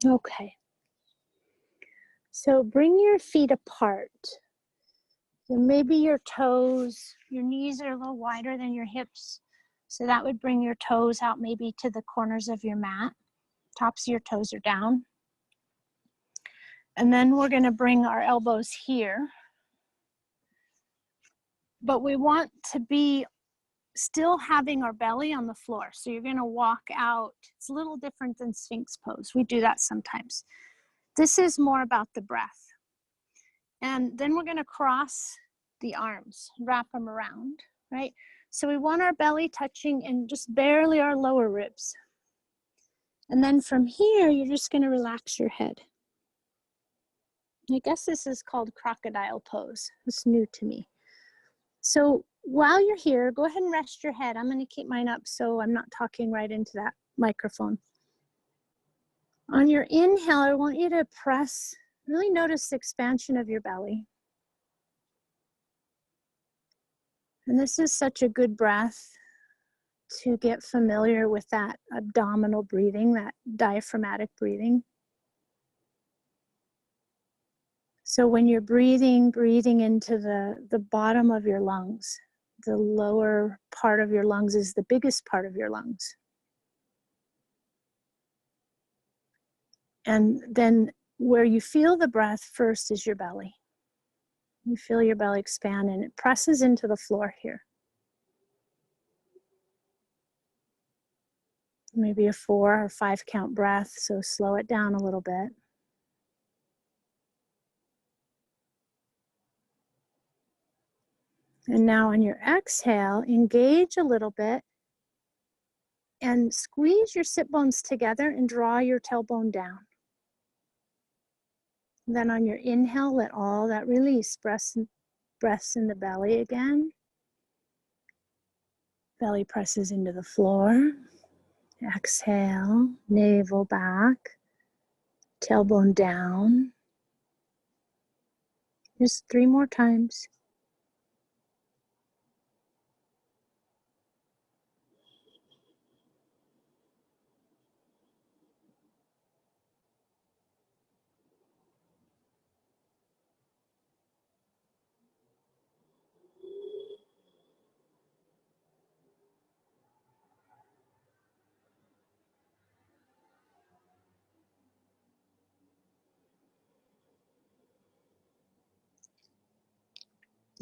Okay. So bring your feet apart. So maybe your toes, your knees are a little wider than your hips. So that would bring your toes out maybe to the corners of your mat. Tops of your toes are down. And then we're gonna bring our elbows here. But we want to be still having our belly on the floor. So you're gonna walk out. It's a little different than Sphinx pose. We do that sometimes. This is more about the breath. And then we're gonna cross the arms, wrap them around, right? So we want our belly touching and just barely our lower ribs. And then from here, you're just gonna relax your head. I guess this is called crocodile pose. It's new to me. So while you're here, go ahead and rest your head. I'm gonna keep mine up so I'm not talking right into that microphone. On your inhale, I want you to press, really notice the expansion of your belly. And this is such a good breath to get familiar with that abdominal breathing, that diaphragmatic breathing. So when you're breathing into the bottom of your lungs, the lower part of your lungs is the biggest part of your lungs. And then where you feel the breath first is your belly. You feel your belly expand and it presses into the floor here. Maybe a 4 or 5 count breath, so slow it down a little bit. And now on your exhale, engage a little bit and squeeze your sit bones together and draw your tailbone down. And then on your inhale, let all that release, breaths in the belly again. Belly presses into the floor. Exhale, navel back, tailbone down. Just 3 more times.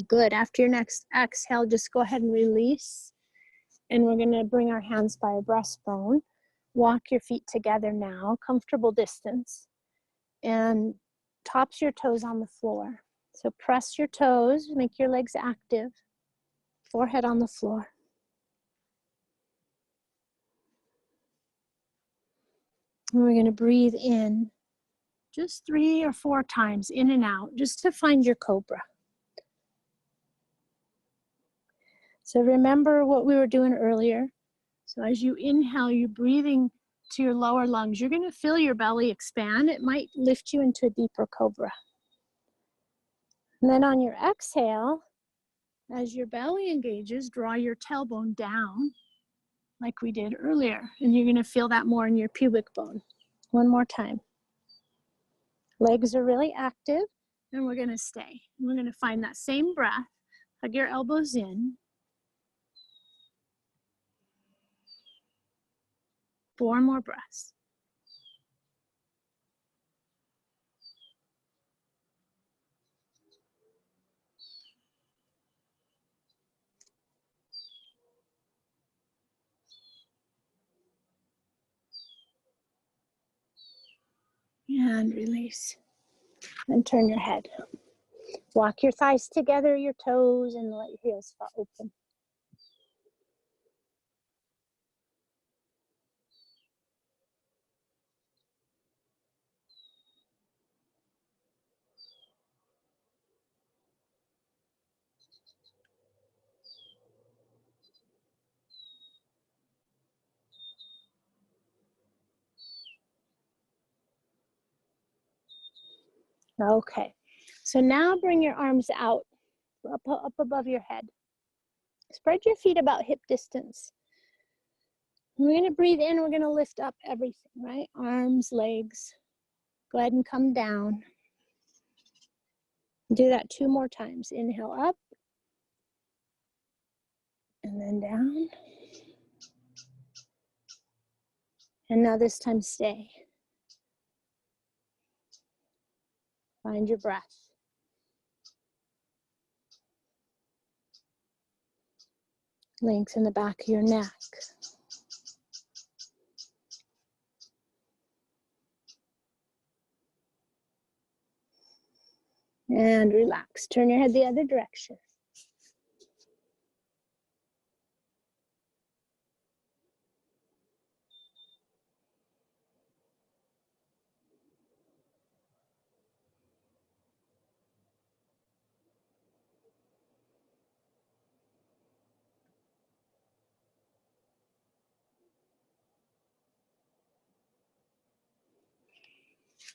Good. After your next exhale, just go ahead and release. And we're going to bring our hands by our breastbone. Walk your feet together now, comfortable distance. And tops your toes on the floor. So press your toes, make your legs active. Forehead on the floor. And we're going to breathe in just 3 or 4 times, in and out, just to find your cobra. So remember what we were doing earlier. So as you inhale, you're breathing to your lower lungs. You're going to feel your belly expand. It might lift you into a deeper cobra. And then on your exhale, as your belly engages, draw your tailbone down like we did earlier. And you're going to feel that more in your pubic bone. One more time. Legs are really active, and we're going to stay. We're going to find that same breath. Hug your elbows in. 4 more breaths. And release. And turn your head. Walk your thighs together, your toes, and let your heels fall open. Okay, so now bring your arms out, up above your head. Spread your feet about hip distance. We're going to breathe in, we're going to lift up everything, right? Arms, legs. Go ahead and come down. Do that 2 more times. Inhale up, and then down. And now this time stay. Find your breath. Lengthen the back of your neck. And relax. Turn your head the other direction.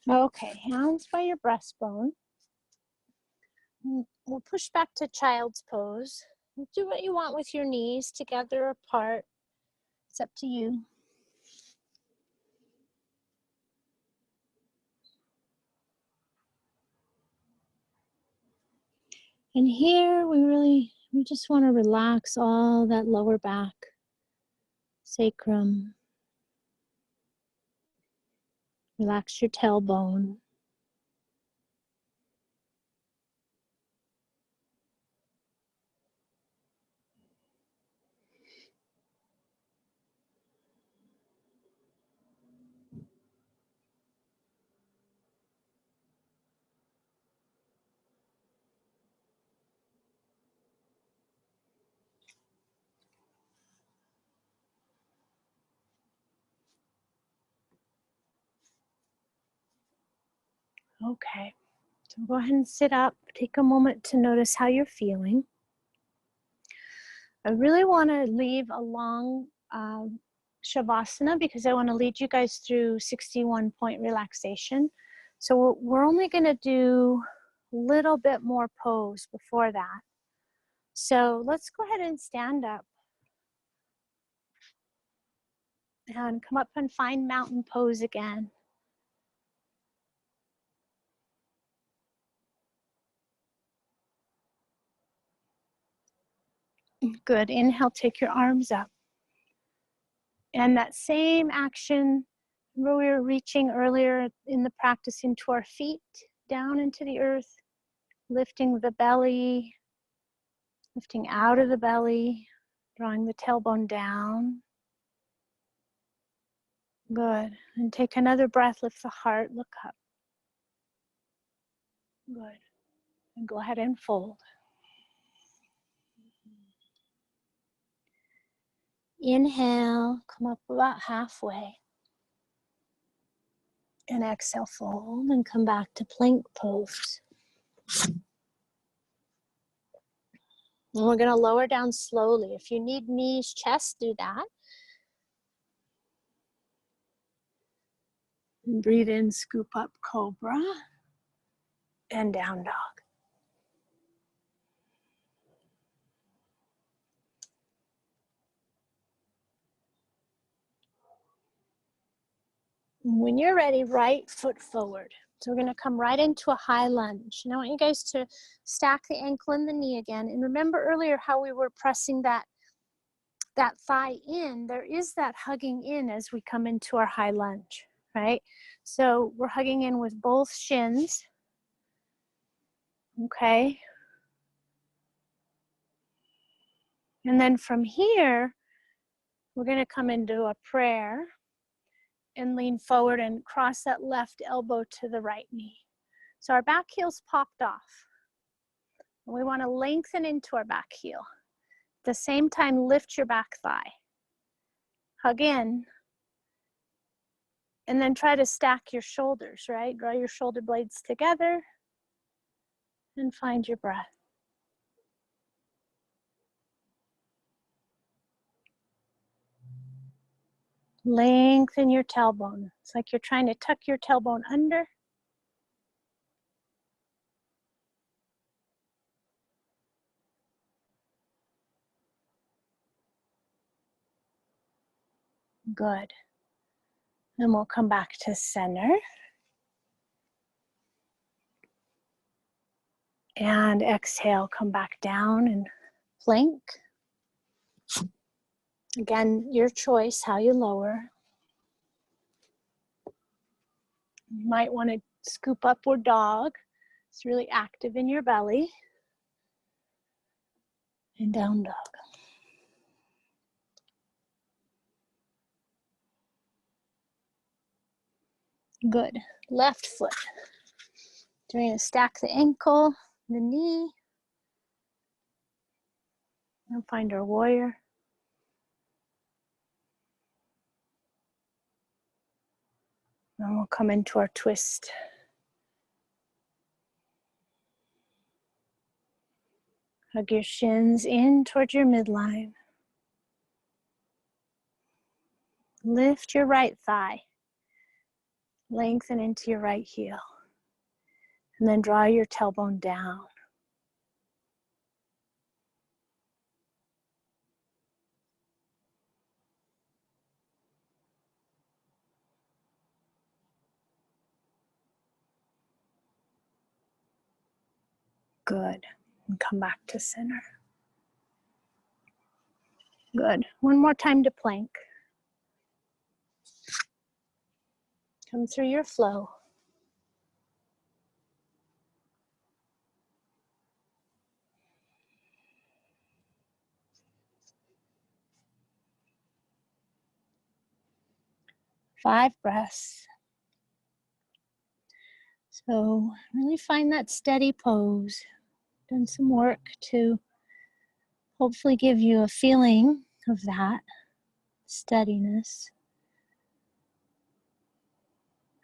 Okay, hands by your breastbone. We'll push back to child's pose. Do what you want with your knees, together or apart. It's up to you. And here we just want to relax all that lower back, sacrum. Relax your tailbone. Okay, so go ahead and sit up. Take a moment to notice how you're feeling. I really want to leave a long Shavasana because I want to lead you guys through 61-point relaxation. So we're only going to do a little bit more pose before that. So let's go ahead and stand up and come up and find mountain pose again. Good. Inhale, take your arms up. And that same action where we were reaching earlier in the practice into our feet, down into the earth, lifting the belly, lifting out of the belly, drawing the tailbone down. Good. And take another breath, lift the heart, look up. Good. And go ahead and fold. Inhale, come up about halfway. And exhale, fold and come back to plank pose. And we're going to lower down slowly. If you need knees, chest, do that. And breathe in, scoop up, cobra, and down dog. When you're ready, right foot forward. So we're going to come right into a high lunge. And I want you guys to stack the ankle and the knee again. And remember earlier how we were pressing that thigh in. There is that hugging in as we come into our high lunge, right? So we're hugging in with both shins. Okay. And then from here, we're going to come into a prayer and lean forward and cross that left elbow to the right knee. So our back heel's popped off. And we want to lengthen into our back heel. At the same time, lift your back thigh. Hug in. And then try to stack your shoulders, right? Draw your shoulder blades together and find your breath. Lengthen your tailbone. It's like you're trying to tuck your tailbone under. Good. Then we'll come back to center. And exhale, come back down and plank. Again, your choice how you lower. You might want to scoop upward dog. It's really active in your belly. And down dog. Good. Left foot. You're going to stack the ankle, the knee. And find our warrior. And we'll come into our twist. Hug your shins in towards your midline. Lift your right thigh. Lengthen into your right heel. And then draw your tailbone down. Good. And come back to center. Good. One more time to plank. Come through your flow. Five breaths. So really find that steady pose. Done some work to hopefully give you a feeling of that steadiness.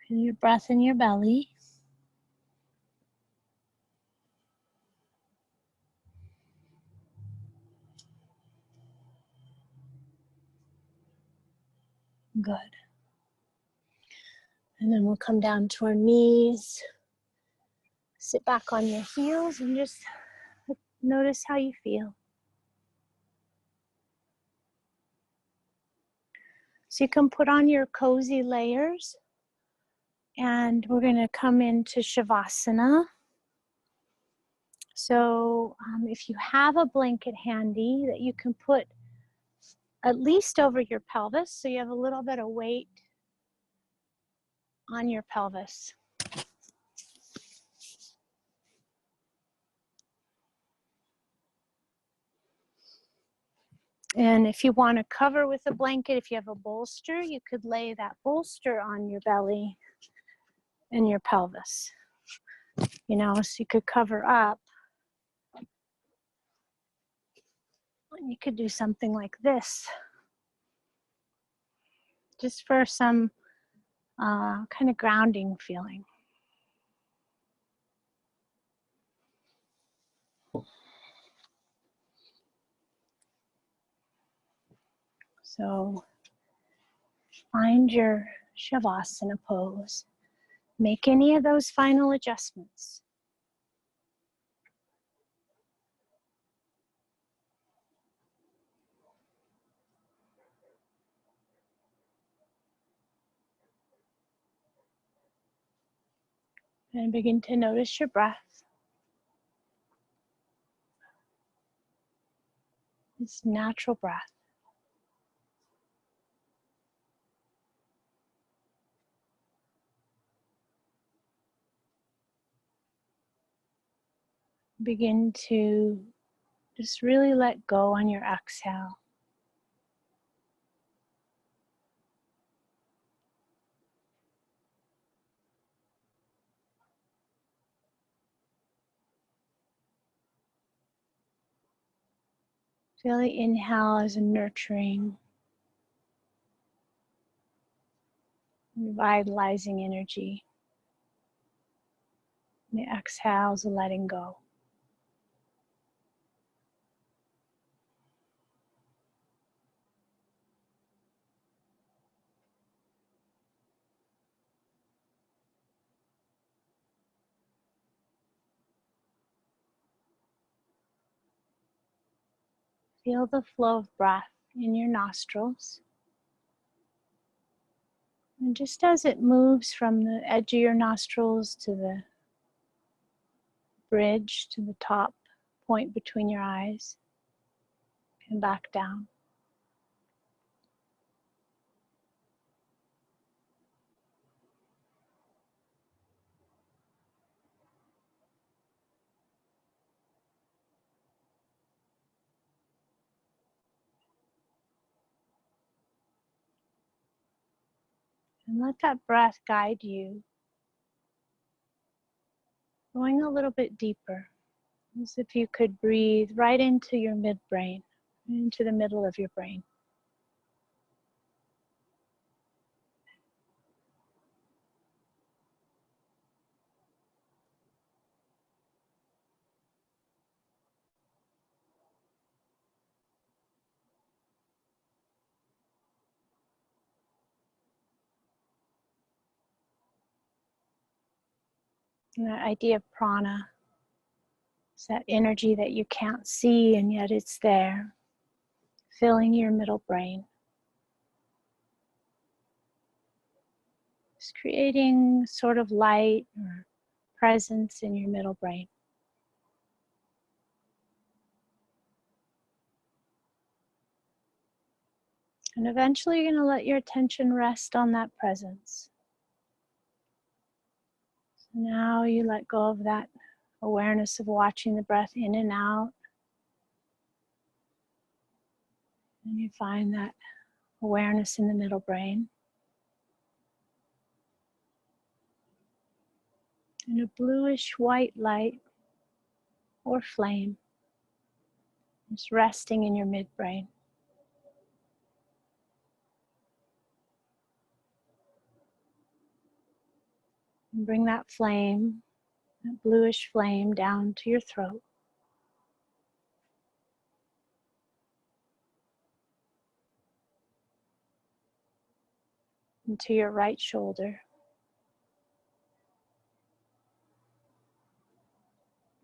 Feel your breath in your belly. Good. And then we'll come down to our knees. Sit back on your heels and just notice how you feel. So you can put on your cozy layers. And we're going to come into Shavasana. So if you have a blanket handy that you can put at least over your pelvis, so you have a little bit of weight on your pelvis. And if you want to cover with a blanket, if you have a bolster, you could lay that bolster on your belly and your pelvis. You know, so you could cover up. And you could do something like this, just for some kind of grounding feeling. So find your Shavasana pose. Make any of those final adjustments. And begin to notice your breath. This natural breath. Begin to just really let go on your exhale. Feel the inhale as a nurturing, revitalizing energy. And the exhale is a letting go. Feel the flow of breath in your nostrils. And just as it moves from the edge of your nostrils to the bridge, to the top point between your eyes, and back down. And let that breath guide you, going a little bit deeper, as if you could breathe right into your midbrain, into the middle of your brain. And that idea of prana is that energy that you can't see and yet it's there, filling your middle brain. Just creating sort of light or presence in your middle brain. And eventually you're going to let your attention rest on that presence. So now you let go of that awareness of watching the breath in and out. And you find that awareness in the middle brain. And a bluish white light or flame is resting in your midbrain. And bring that flame, that bluish flame, down to your throat. Into your right shoulder.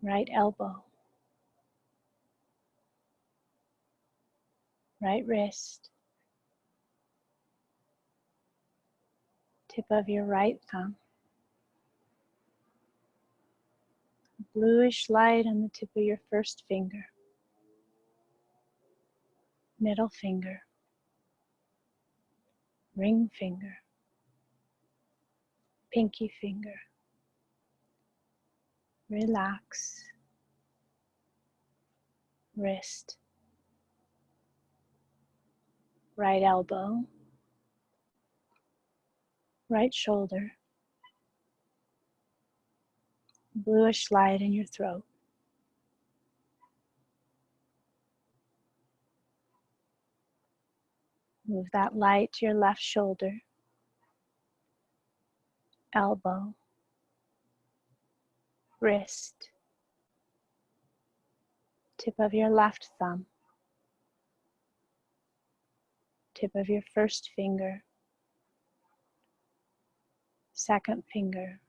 Right elbow. Right wrist. Tip of your right thumb. Bluish light on the tip of your first finger. Middle finger. Ring finger. Pinky finger. Relax. Wrist. Right elbow. Right shoulder. Bluish light in your throat. Move that light to your left shoulder. Elbow. Wrist. Tip of your left thumb. Tip of your first finger, second finger,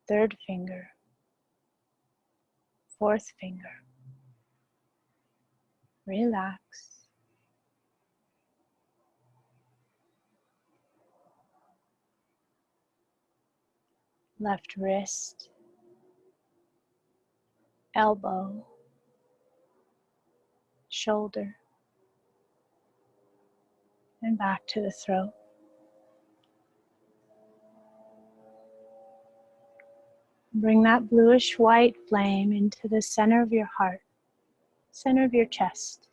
third finger, fourth finger. Relax. Left wrist, elbow, shoulder, and back to the throat. Bring that bluish white flame into the center of your heart, center of your chest.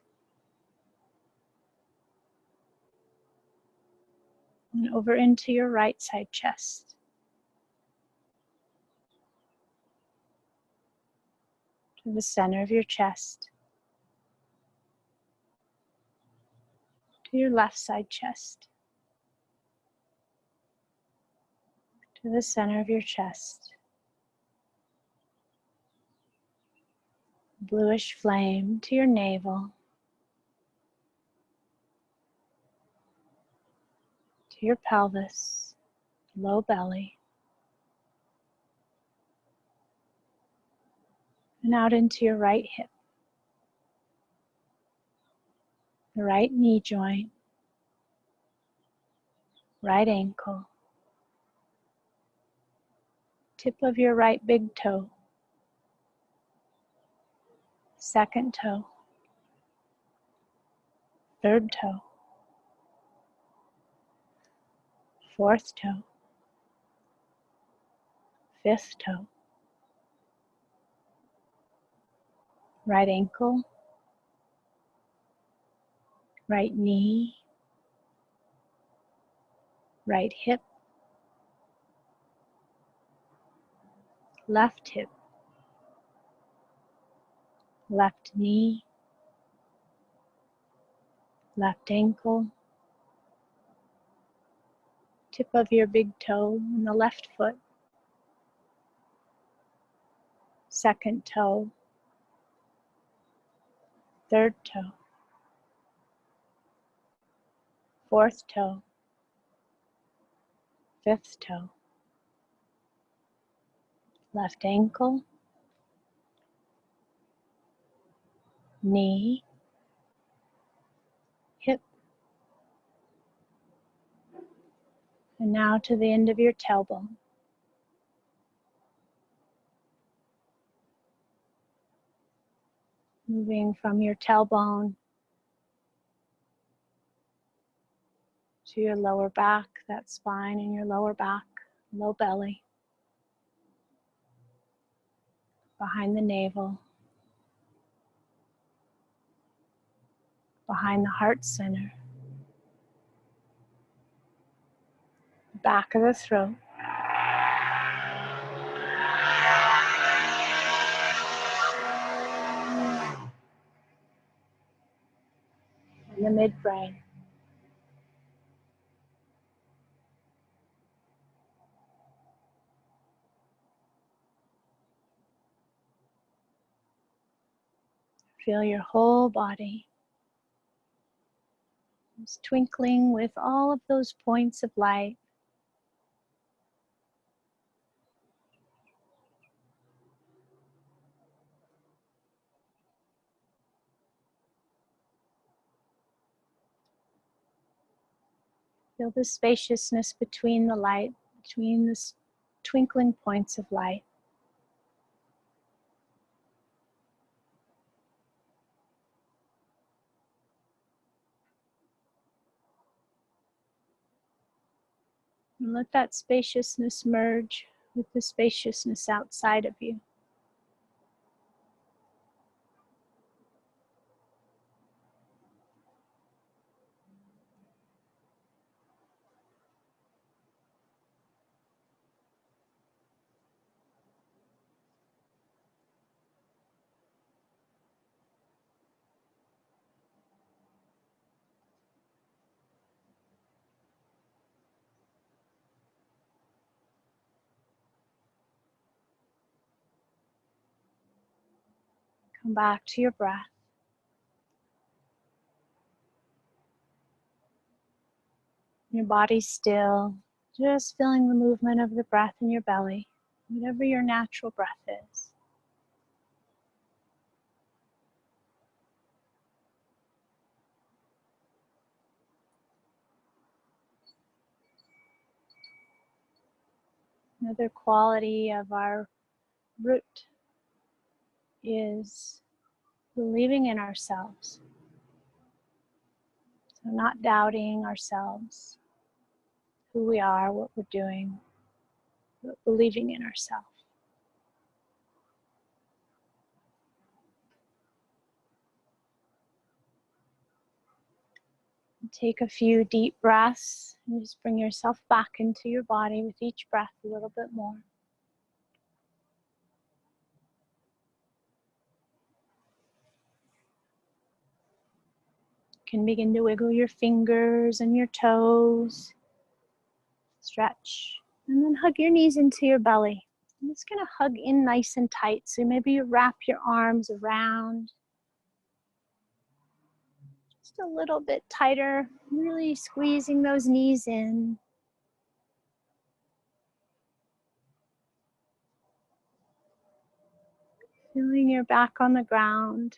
And over into your right side chest. To the center of your chest. To your left side chest. To the center of your chest. Bluish flame to your navel. To your pelvis, low belly. And out into your right hip. The right knee joint. Right ankle. Tip of your right big toe. Second toe. Third toe. Fourth toe. Fifth toe. Right ankle. Right knee. Right hip. Left hip. Left knee. Left ankle. Tip of your big toe on the left foot. Second toe. Third toe. Fourth toe. Fifth toe. Left ankle. Knee. Hip. And now to the end of your tailbone. Moving from your tailbone to your lower back, that spine in your lower back, low belly, behind the navel, behind the heart center, back of the throat, and the midbrain. Feel your whole body is twinkling with all of those points of light. Feel the spaciousness between the light, between the twinkling points of light. And let that spaciousness merge with the spaciousness outside of you. Come back to your breath. Your body still, just feeling the movement of the breath in your belly, whatever your natural breath is. Another quality of our root is believing in ourselves. So not doubting ourselves, who we are, what we're doing, but believing in ourselves. Take a few deep breaths and just bring yourself back into your body with each breath a little bit more. You can begin to wiggle your fingers and your toes. Stretch. And then hug your knees into your belly. I'm just going to hug in nice and tight. So maybe you wrap your arms around. Just a little bit tighter. Really squeezing those knees in. Feeling your back on the ground.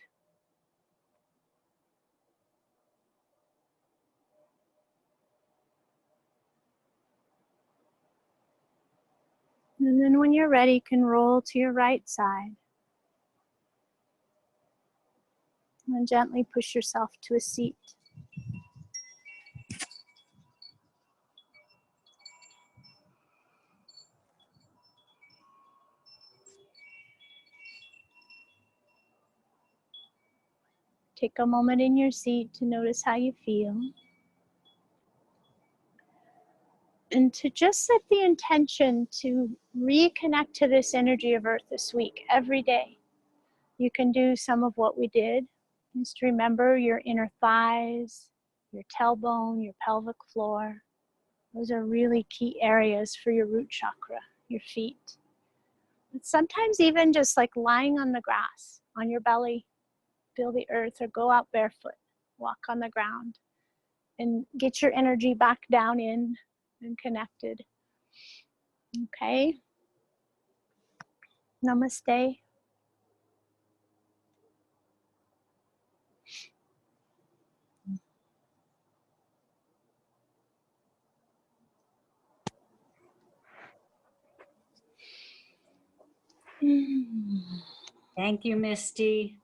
And then when you're ready, you can roll to your right side. And gently push yourself to a seat. Take a moment in your seat to notice how you feel. And to just set the intention to reconnect to this energy of earth this week, every day. You can do some of what we did. Just remember your inner thighs, your tailbone, your pelvic floor. Those are really key areas for your root chakra, your feet. But sometimes even just like lying on the grass, on your belly, feel the earth, or go out barefoot, walk on the ground, and get your energy back down in and connected. Okay? Namaste. Thank you, Misty.